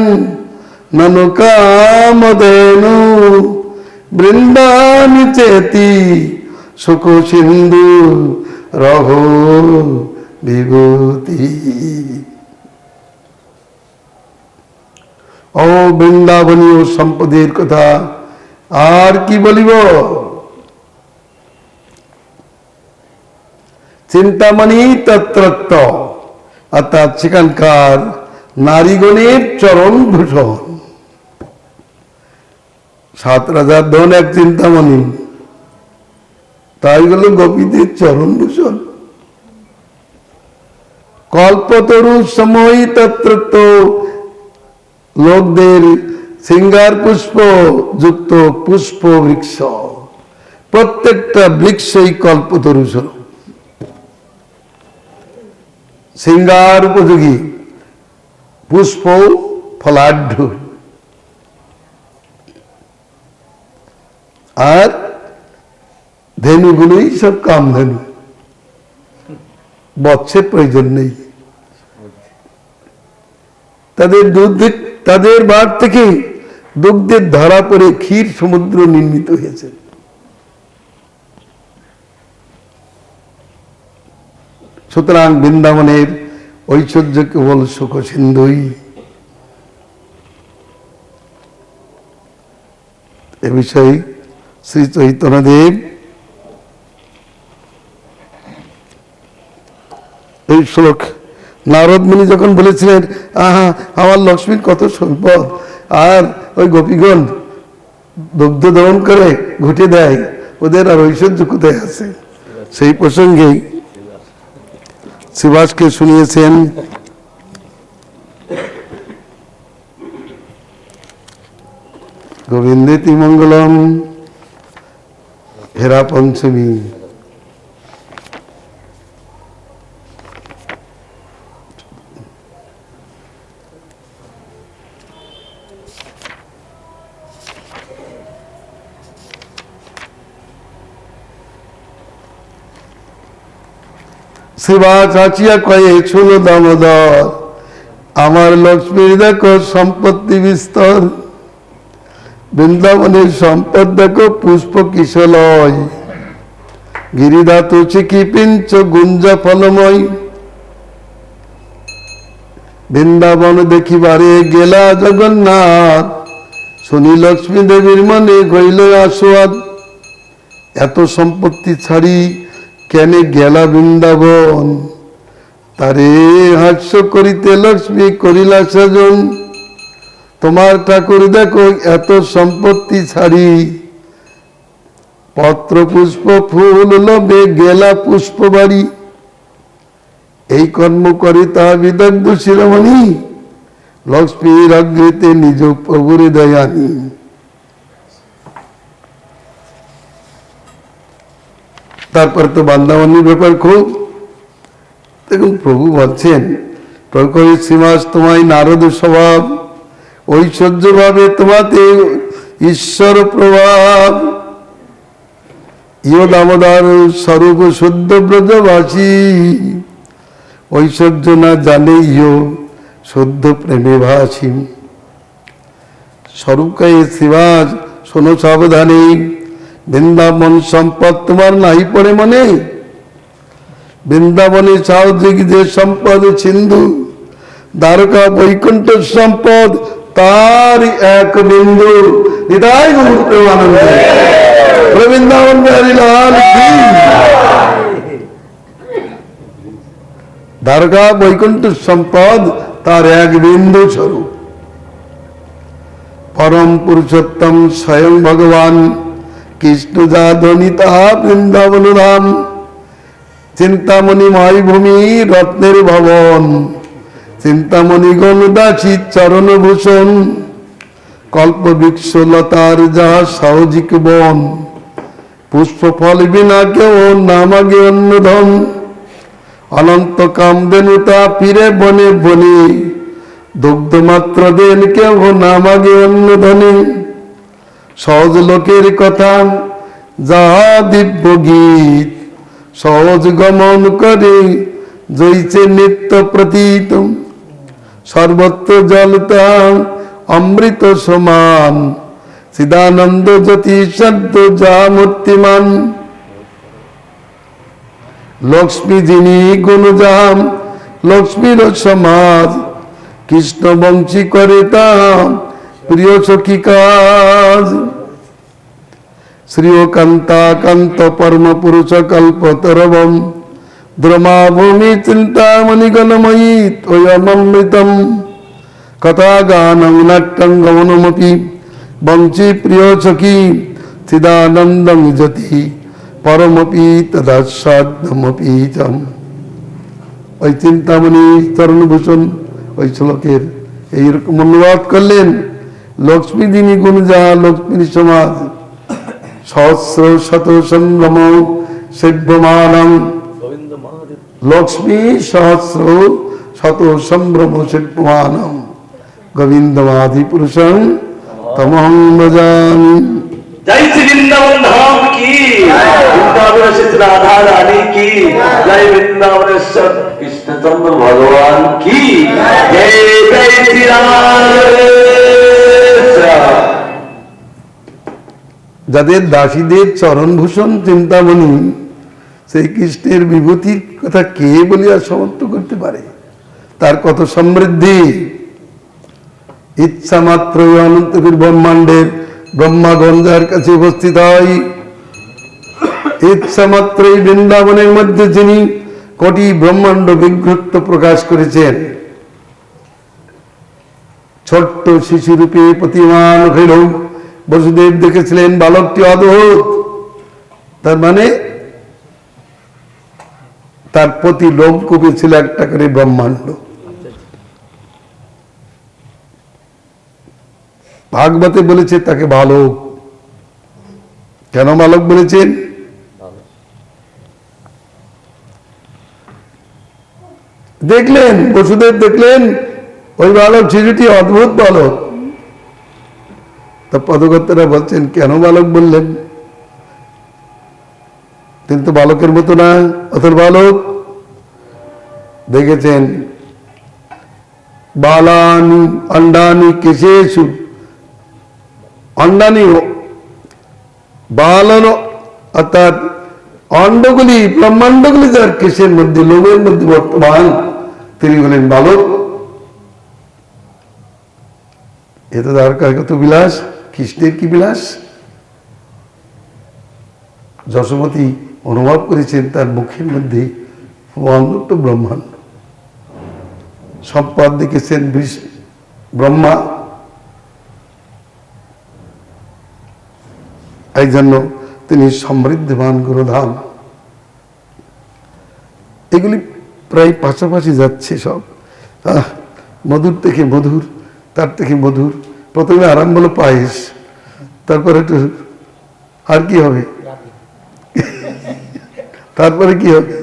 ননু কামধেনু বৃন্দানি চেতি সুখ সিন্ধু রহ বিভূতি। ও বৃন্দাবনীয় সম্পদের কথা আর কি বলিব। চিন্তামণি তত্রত্ব, অর্থাৎ সেখানকার নারীগণের চরণ ভূষণ। 7 রাজার ধন এক চিন্তামণি, তাই হলো গোপীদের চরণ ভূষণ। কল্পতরু সময় তত্রত্ব লোকদের সিঙ্গার পুষ্প যুক্ত পুষ্প বৃক্ষ, প্রত্যেকটা বৃক্ষই কল্পতরু স্বরূপ, সিঙ্গার উপযোগী, পুষ্প ফলাঢ্য। আর ধেনুগুলোই সব কামধেনু, বৎসের প্রয়োজন নেই। তাদের বাদ থেকে দুগ্ধের ধারা পড়ে ক্ষীর সমুদ্র নির্মিত হয়েছে। সুতরাং বৃন্দাবনের ঐশ্বর্য কেবল সুখ সিন্ধুই। এ বিষয়ে শ্রী চৈতন্যদেব এই শ্লোক নারদ মুনি যখন বলেছিলেন, আহা আমার লক্ষ্মীর কত সম্পদ, আর ওই গোপীগণ দুগ্ধ দমন করে ঘুটে দেয়, ওদের আর ঐশ্বর্য কোথায় আছে, সেই প্রসঙ্গে শ্রীবাসকে শুনিয়েছেন। গোবিন্দেতি মঙ্গলম, হেরা পঞ্চমী। শ্রীবাস আচিয়া কয়ে ছিল দামোদর, আমার লক্ষ্মীর দেখো সম্পত্তি বিস্তর। বৃন্দাবনের সম্পদ দেখো পুষ্প কিশলয়, গিরিধাতু চিকি পিঞ্চ গুঞ্জা ফলময়। বৃন্দাবন দেখিবারে গেলা জগন্নাথ, শুনি লক্ষ্মী দেবীর মনে গইল আস্বাদ। এত সম্পত্তি ছাড়ি কেন গেলা বৃন্দাবন, তারে হাস্য করিতে লক্ষ্মী করিলা সাজন। তোমার ঠাকুর দেখো এত সম্পত্তি ছাড়ি, পত্র পুষ্প ফুল লোভে গেলা পুষ্প বাড়ি। এই কর্ম করে তা বিদগ্ধ শিরোমণি, লক্ষ্মীর অগ্রিতে নিজ প্রভুর দয়ানি। তারপর তো বৃন্দাবনের ব্যাপার খুব। দেখুন প্রভু বলছেন, প্রভু কবি শ্রীমাস তোমায় নারদ স্বভাব, ঐশ্বর্য ভাবে তোমাতে ঈশ্বর প্রভাব। ইয় দামোদর স্বরূপ শুদ্ধ ব্রজবাসী, ঐশ্বর্য না জানে ইয় শুদ্ধ প্রেমে ভাসী। স্বরূপ কয়ে শ্রীবাস শোনো সাবধানে, বৃন্দাবন সম্পদ তোমার নাই পড়ে মনে। বৃন্দাবনে সাহযোগী যে সম্পদ সিন্ধু, দ্বারকা বৈকুণ্ঠ সম্পদ তার এক বিন্দু। হৃদয় প্রেমানন্দ বৃন্দাবন বিহারী লাল কি। দ্বারকা বৈকুণ্ঠ সম্পদ তার এক বিন্দু স্বরূপ। পরম পুরুষোত্তম স্বয়ং ভগবান কৃষ্ণ যা ধ্বনি তাহা বৃন্দাবন ধাম। চিন্তামণি ময় ভূমি রত্নের ভবন, চিন্তামণি গণদাসী চরণ ভূষণ। কল্প বৃক্ষ লতার যাহা সাহজিক বন, পুষ্প ফল বিনা কেউ নামাগে অন্য ধন। অনন্ত কামধেনু তা ফিরে বনে বনে, দুগ্ধ মাত্র দেন কেউ নামাগে অন্য ধনে। সহজ লোকের কথা যাহা দিব্য গীত, সহজ গমন করে জয়ছে নিত্য প্রতীত। সর্বত্র জলতা অমৃত সমান, চিদানন্দ জ্যোতি সদ্য যা মূর্তিমান। লক্ষ্মী যিনি গুণজাম লক্ষ্মীর সমাজ, কৃষ্ণ বংশী করে তাম প্রিয় সখী কাজ। শ্রীকান্তা কান্ত পরম পুরুষ কল্পতরবম, দ্রমা ভূমি চিন্তামণি গণময়ী ত্বয়মৃতম। কথা গানং নাট্যং গমনমপি বঞ্চি প্রিয় সখী চিদানন্দং যতি পরমপি তদাস্বাদ্যমপি চম। ওই চিন্তামণি তরুণভূষণ ওই শ্লোকের এইরকম অনুবাদ করলেন। লক্ষ্মী দিনী গুণজা লক্ষ্মীর সমাজ সহস্র শত সম্ভ্রম সেব্যমানং। লক্ষ্মী সহস্র শত সম্ভ্রম সেব্যমানং গোবিন্দমাধি পুরুষং তমহং ভজামি। जय श्री वृंदावन धाम की, वृंदावन राधा रानी की, जय वृंदावनेश्वर कृष्णचंद्र भगवान की जय। जय श्री राम। যাদের দাসীদের চরণভূষণ চিন্তামণি, সেই কৃষ্ণের বিভূতির কথা কে বলিয়া সমর্থ করতে পারে? তার কত সমৃদ্ধি! ইচ্ছা মাত্র অনন্ত ব্রহ্মাণ্ডের ব্রহ্মাগণ যার কাছে উপস্থিত হয়, ইচ্ছা মাত্রই বৃন্দাবনের মধ্যে যিনি কোটি ব্রহ্মাণ্ড বিঘ্নত্ব প্রকাশ করেছেন, ছোট্ট শিশুরূপে প্রতিমান হইল বসুদেব দেখেছিলেন বালকটি অদ্ভুত। তার মানে তার প্রতি লোমকূপে ছিল একটা করে ব্রহ্মাণ্ড। ভাগবতে বলেছে তাকে বালক। কেন বালক বলেছেন? দেখলেন বসুদেব দেখলেন ওই বালক শিশুটি অদ্ভুত বালক। তা পদকর্তারা বলছেন কেন বালক বললেন? তিনি তো বালকের মতো না, অথর বালক। দেখেছেন বালানি অন্ডানি কেশেষু, অন্ডানি বালন অর্থাৎ অন্ডগুলি ব্রহ্মাণ্ডগুলি যার কেশের মধ্যে লোমের মধ্যে বর্তমান, তিনি বলেন বালক। এ তো দ্বারকার কত বিলাস, কৃষ্ণের কি বিলাস! যশোমতী অনুভব করেছেন তার মুখের মধ্যে অনন্ত ব্রহ্মাণ্ড। সম্পদ দেখেছেন ব্রহ্মা। এই জন্য তিনি সমৃদ্ধবান গুরুধাম। এগুলি প্রায় পাশাপাশি যাচ্ছে সব। মধুর থেকে মধুর, তার থেকে মধুর। প্রথমে আরাম হলো পায়েস, তারপরে একটু আর কি হবে, তারপরে কি হবে,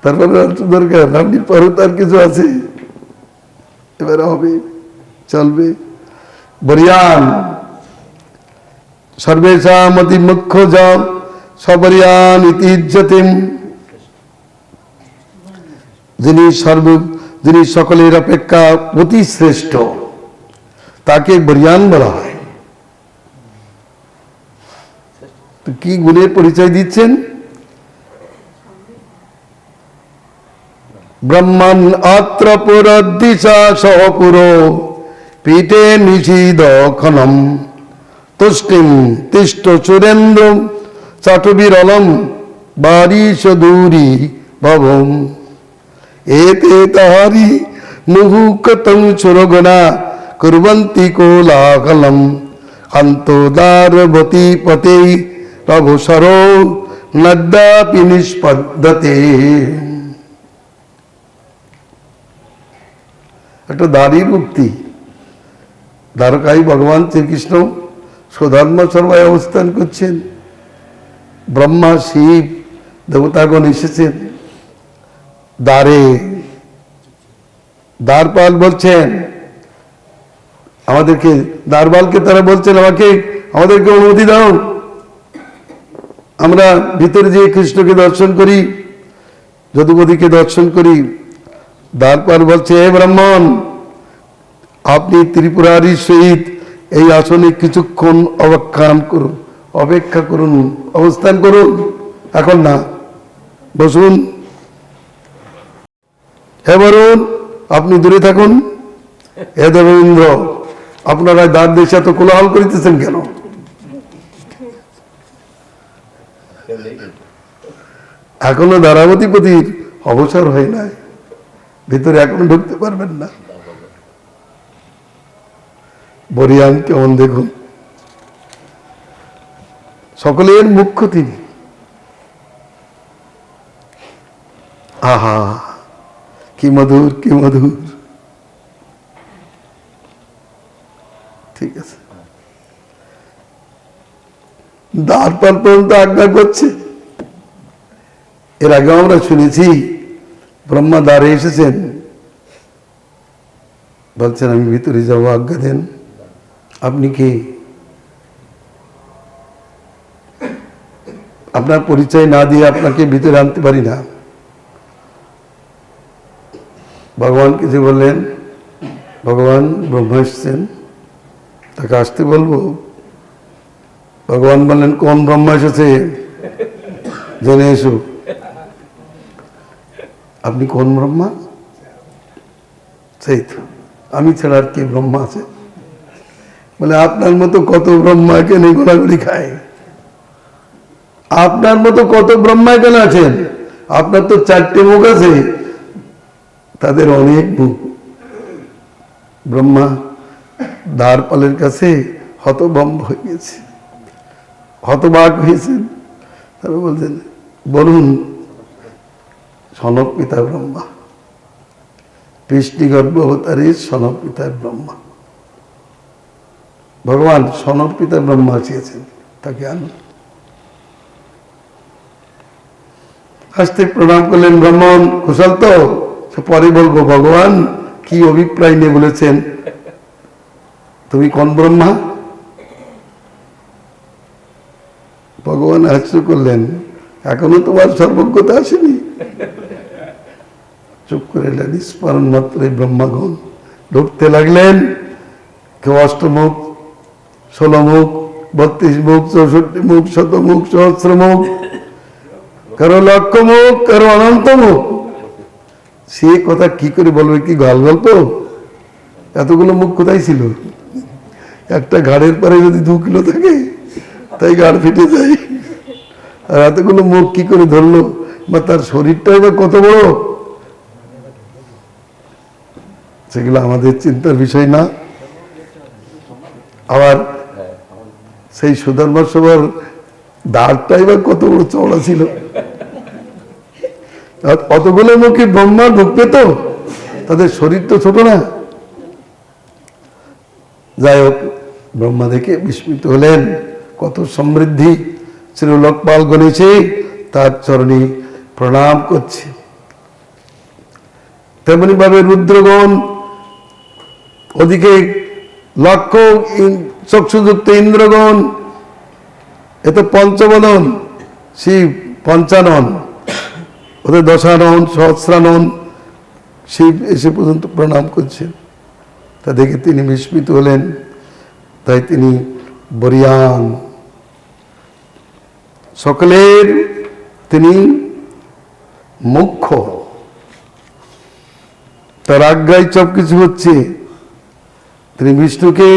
তারপরে দরকার রামনির পরে তার কিছু আছে, এবারে হবে, চলবে। বরিয়ান সর্বেশামতি মুখ্য জল সবরিয়ান ইতিজ্জতিম। যিনি সকলের অপেক্ষা অতি শ্রেষ্ঠ, তাকে বরিয়ান বলা হয়। তো কি গুণের পরিচয় দিচ্ছেন? ব্রহ্মণ আত্র পুরদ্দিশা সহপুর পীঠে নিষিদ খনম তুষ্টিম তিষ্ঠ চুরেন্দ্র চাটুবিরলম বারিশ দূরি ভবম। এতে তাহারি মুহুকতং চুরগণা কুর্বন্তি কোলাহলম অন্তদারবতী পতে রঘুসর নদ্যাপি নিষ্পদ্যতে। একটা দাঁড়ির উক্তি। দ্বারকায় ভগবান শ্রীকৃষ্ণ স্বধর্ম সর্বায় অবস্থান করছেন। ব্রহ্মা শিব দেবতাগণ এসেছেন। দ্বারপাল বলছেন আমাদেরকে, দ্বারপালকে তারা বলছেন আমাদেরকে অনুমতি দাও, আমরা ভিতরে যেয়ে কৃষ্ণকে দর্শন করি, যদুপতিকে দর্শন করি। দ্বারপাল বলছে হে ব্রাহ্মণ, আপনি ত্রিপুরারির সহিত এই আসনে কিছুক্ষণ অপেক্ষা করুন, অবস্থান করুন, এখন না, বসুন। হে বরুণ, আপনি দূরে থাকুন। হে দেবেন্দ্র, আপনারা দ্বার দেশে এত কোলাহল করিতেছেন কেন? এখনো দ্বারাবতীপতির অবসর হয় নাই, ভিতরে এখনো ঢুকতে পারবেন না। বরিয়ান কেমন দেখুন, সকলের মুখ্য তিনি। আহা, কি মধুর, কি মধুর। ঠিক আছে, দ্বার পার পর্যন্ত আজ্ঞা করছে। এর আগে আমরা শুনেছি ব্রহ্মা দ্বারে এসেছেন, বলছেন আমি ভিতরে যাবো, আজ্ঞা দেন। আপনি কে? আপনার পরিচয় না দিয়ে আপনাকে ভিতরে আনতে পারি না। ভগবান কিছু বললেন, ভগবান ব্রহ্মা এসেছেন, তাকে আসতে বলবো? ভগবান বললেন, কোন ব্রহ্মা এসেছে জেনে এসো। আপনি কোন ব্রহ্মা? সেই তো, আমি ছাড়া আর কে ব্রহ্মা আছে? বলে আপনার মতো কত ব্রহ্মা এখানে গোলাগুলি খায়। আপনার মতো কত ব্রহ্মা এখানে আছেন, আপনার তো 4টে মুখ আছে, তাদের অনেক মুখ। ব্রহ্মা দ্বারপালের কাছে হতভম্ব হয়ে গেছে, হতবাক হয়েছেন। তারা বলছেন, বলুন। সনক পিতা ব্রহ্মা, কৃষ্ণ গর্ভবতারে সনক পিতা ব্রহ্মা। ভগবান সনক পিতা ব্রহ্মা আসিয়েছেন, তাকে আনুন। আসতে প্রণাম করলেন। ব্রাহ্মণ, কুশল তো? পরে বলবো। ভগবান কি অভিপ্রায় নিয়ে বলেছেন, তুমি কোন ব্রহ্মা? ভগবান হাস্য করলেন, এখনো তোমার সর্বজ্ঞতা আসেনি। চুপ করে এলেন। স্মরণ মাত্র ব্রহ্মাগণ ঢুকতে লাগলেন। কেউ 8 মুখ, 16 মুখ, 32 মুখ, 64 মুখ, 100 মুখ, সহস্র মুখ, কারো 1,00,000 মুখ, কারো অনন্ত মুখ। সে কথা কি করে বলবে? কি গল্প? এতগুলো মুখ কোথায় ছিল? একটা ঘাড়ের পরে যদি 2 কিলো থাকে, তাই ঘাড় ফেটে যায়। আর এতগুলো মুখ কি করে ধরলো? বা তার শরীরটাই বা কত বড়? সেগুলো আমাদের চিন্তার বিষয় না। আবার সেই সুধর্মা সভার দাঁড়টাই বা কত বড় চওড়া ছিল? অতগুলো মুখে ব্রহ্মা ঢুকবে তো, তাদের শরীর তো ছোট না। যাই হোক, ব্রহ্মা দেখে বিস্মিত হলেন। কত সমৃদ্ধি! শ্রী লোকপাল গণেছে, তার চরণে প্রণাম করছে। তেমনি ভাবে রুদ্রগণ, ওদিকে লক্ষ চক্ষুযুক্ত ইন্দ্রগণ, এত পঞ্চবদন, শিব 55, ওদের 10 সহস্রানন, শিব এসে পর্যন্ত প্রণাম করছেন। তা দেখে তিনি বিস্মিত হলেন। তাই তিনি বরিয়ান, সকলের তিনি মুখ্য। তার আজ্ঞায় সব কিছু হচ্ছে। তিনি বিষ্ণুকে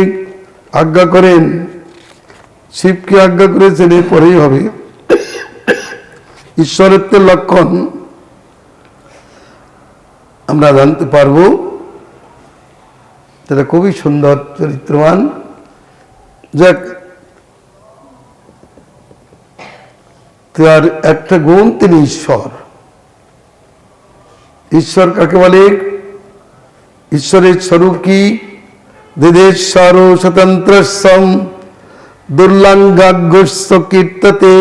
আজ্ঞা করেন, শিবকে আজ্ঞা করেছেন, এরপরেই হবে। ঈশ্বরত্বের লক্ষণ আমরা জানতে পারবো। সেটা খুবই সুন্দর, চরিত্রবান। যাক, তার একটা গুণ, তিনি ঈশ্বর। ঈশ্বর কাকে বলে? ঈশ্বরের স্বরূপ কি? দেদেশ্বর স্বতন্ত্র দুর্লঙ্ঘ্য কীর্ততে।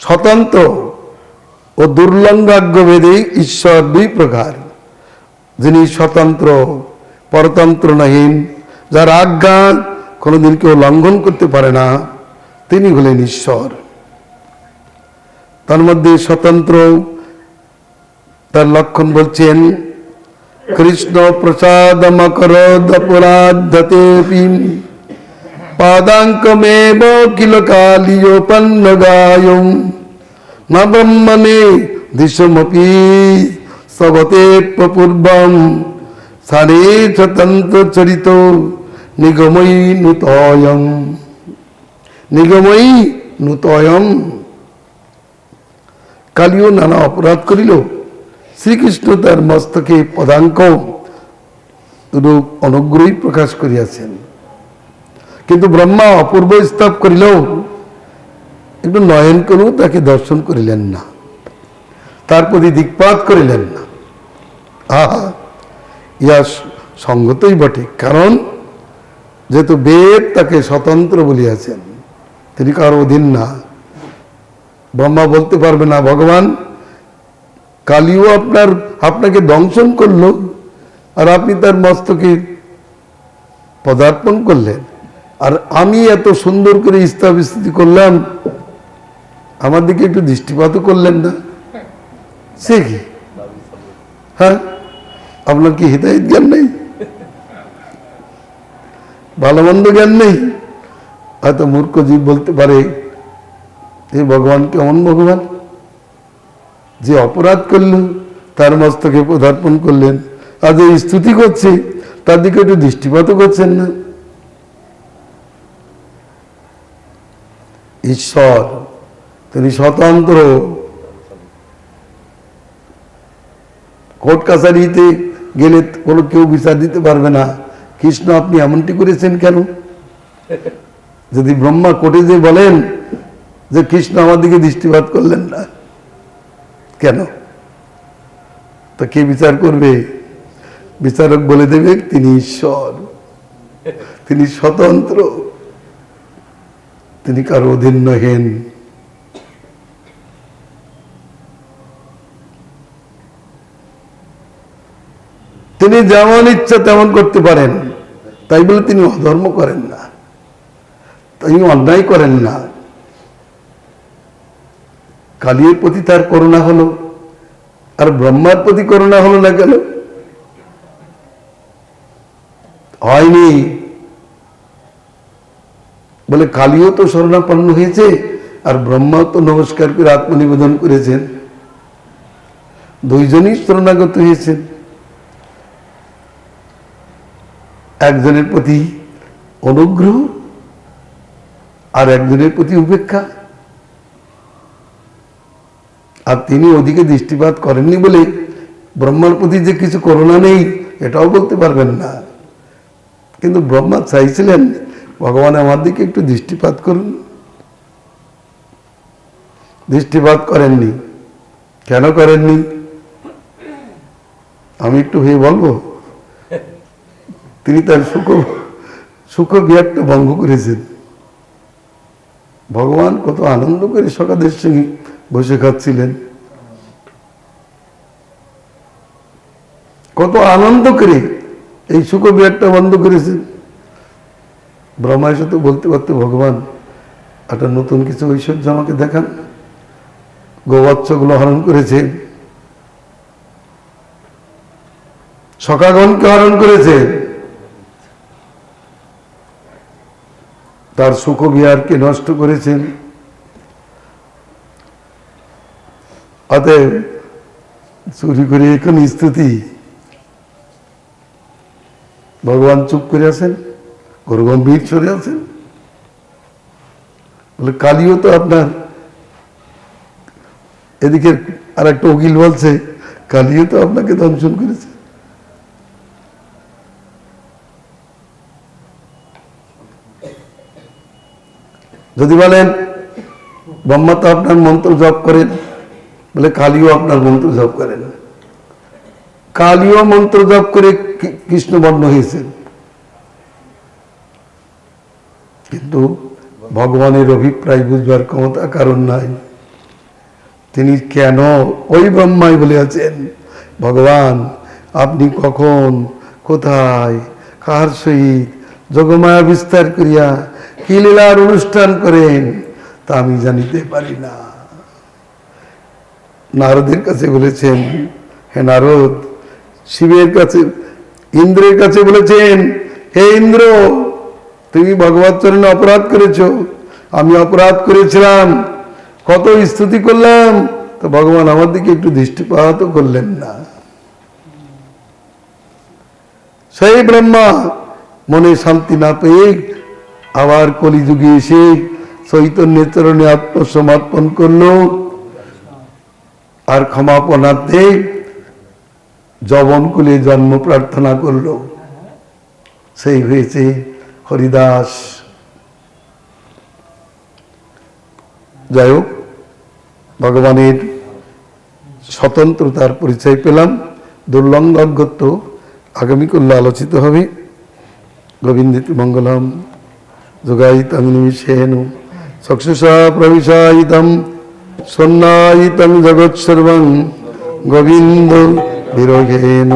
স্বতন্ত্র ও দুর্লঙ্ঘ্য ভেদে ঈশ্বর 2 প্রকার। যিনি স্বতন্ত্র, পরতন্ত্র নহিন, যার আজ্ঞা কোনোদিন কেউ লঙ্ঘন করতে পারে না, তিনি হলেন ঈশ্বর। তার মধ্যে স্বতন্ত্র, তার লক্ষণ বলছেন, কৃষ্ণ প্রসাদমকরোদপরাধতে পাদাঙ্কমেব কিল কালীয়োপন্নগায়ং না ব্রহ্মণে দিশমপি সবতে পূর্বম সারে স্বতন্ত্র চরিত নিগময়ী নুতয়ং। নিগময়ী নুতয়ং। কালীয় নানা অপরাধ করিল, শ্রীকৃষ্ণ তার মস্তকে পদাঙ্ক রূপ অনুগ্রহই প্রকাশ করিয়াছেন। কিন্তু ব্রহ্মা অপূর্ব স্তব করিলেও একটু নয়ন করেও তাকে দর্শন করিলেন না, তার প্রতি দিকপাত করিলেন না। আহা, ইহা সঙ্গতই বটে। কারণ যেহেতু বেদ তাকে স্বতন্ত্র বলিয়াছেন, তিনি কারো অধীন না। ব্রহ্মা বলতে পারবে না ভগবান কালিও আপনাকে দংশন করলো আর আপনি তার মস্তকে পদার্পণ করলেন, আর আমি এত সুন্দর করে স্থিতি করলাম, আমার দিকে একটু দৃষ্টিপাতও করলেন না, সে কি? হ্যাঁ, আপনার কি হিদায়ত জ্ঞান নেই? ভালো মন্দ জ্ঞান নেই? হয়তো মূর্খ জীব বলতে পারে এই ভগবান কেমন ভগবান, যে অপরাধ করল তার মস্তকে পদার্পণ করলেন, আর যে স্তুতি করছে তার দিকে একটু দৃষ্টিপাতও করছেন না। ঈশ্বর তিনি স্বতন্ত্র। কোর্ট কাছারিতে গেলে কোনো কেউ বিচার দিতে পারবে না কৃষ্ণ আপনি এমনটি করেছেন কেন। যদি ব্রহ্মা কোর্টে যে বলেন যে কৃষ্ণ আমার দিকে দৃষ্টিপাত করলেন না কেন, তো কে বিচার করবে? বিচারক বলে দেবে তিনি ঈশ্বর, তিনি স্বতন্ত্র, তিনি কারো অধীন নহেন। তিনি যেমন ইচ্ছা তেমন করতে পারেন, তাই বলে তিনি অধর্ম করেন না, তিনি অন্যায় করেন না। কালীর প্রতি তার করুণা হলো, আর ব্রহ্মার প্রতি করুণা হলো না কেন? হয়নি বলে কালীও তো শরণাপন্ন হয়েছে, আর ব্রহ্মাও তো নমস্কার করে আত্মনিবেদন করেছেন, দুইজনই শরণাগত হয়েছেন। একজনের প্রতি অনুগ্রহ আর একজনের প্রতি উপেক্ষা। আর তিনি ওদিকে দৃষ্টিপাত করেননি বলে ব্রহ্মার প্রতি যে কিছু করুণা নেই এটাও বলতে পারবেন না। কিন্তু ব্রহ্মা চাইছিলেন ভগবান আমার দিকে একটু দৃষ্টিপাত করুন, দৃষ্টিপাত করেননি। কেন করেননি আমি একটু হয়ে বলবো। তিনি তার সুখ বিহারটা ভঙ্গ করেছেন। ভগবান কত আনন্দ করে সখাদের সঙ্গে বসে খাচ্ছিলেন, কত আনন্দ করে এই সুখ বিহারটা বন্ধ করেছেন। ব্রহ্মার সাথে বলতে পারতে ভগবান একটা নতুন কিছু ঐশ্বর্য আমাকে দেখান। গোবৎসগুলো হরণ করেছে, সখাগণকে হরণ করেছে, তার সুখ বিহারকে নষ্ট করেছেন। অতএব চুরি করে এখন স্তুতি। ভগবান চুপ করে আছেন, গম্ভীর সরে আছেন। বলে কালিও তো আপনার এদিকে আর একটা উকিল বলছে কালিও তো আপনাকে দংশন করেছে। যদি বলেন ব্রহ্মা তো আপনার মন্ত্র জপ করেন, বলে কালিও আপনার মন্ত্র জপ করেন। কালিও মন্ত্র জপ করে কৃষ্ণবর্ণ হয়েছেন, কিন্তু ভগবানের অভিপ্রায় বুঝবার ক্ষমতা কারণ নাই। তিনি কেন ওই ব্রহ্মাই বলে আছেন ভগবান আপনি কখন কোথায় কার সহিত যোগমায়া বিস্তার করিয়া কি লীলার অনুষ্ঠান করেন তা আমি জানিতে পারি না। নারদের কাছে বলেছেন, হে নারদ, শিবের কাছে ইন্দ্রের কাছে বলেছেন, হে ইন্দ্র তুমি ভগবত চরণে অপরাধ করেছ, আমি অপরাধ করেছিলাম, কত স্তুতি করলাম, তো ভগবান আমার দিকে একটু দৃষ্টিপাত করলেন না। সেই ব্রহ্মা মনে শান্তি না পেয়ে আবার কলিযুগে এসে চৈতন্যের চরণে আত্মসমর্পণ করলো, আর ক্ষমাপণার্থে যবনকুলে জন্ম প্রার্থনা করলো। সেই হয়েছে হরিদাস। যাই হোক, ভগবানের স্বতন্ত্রতার পরিচয় পেলাম। দুর্লঙ্ঘত্ব আগামীকাল আলোচিত হবে। গোবিন্দিতি মঙ্গলম যোগায়িতং নিমিষেন চক্ষুষা প্রবিশায়িতং সন্নায়িতং জগৎসর্বং গোবিন্দ বিরোগেন।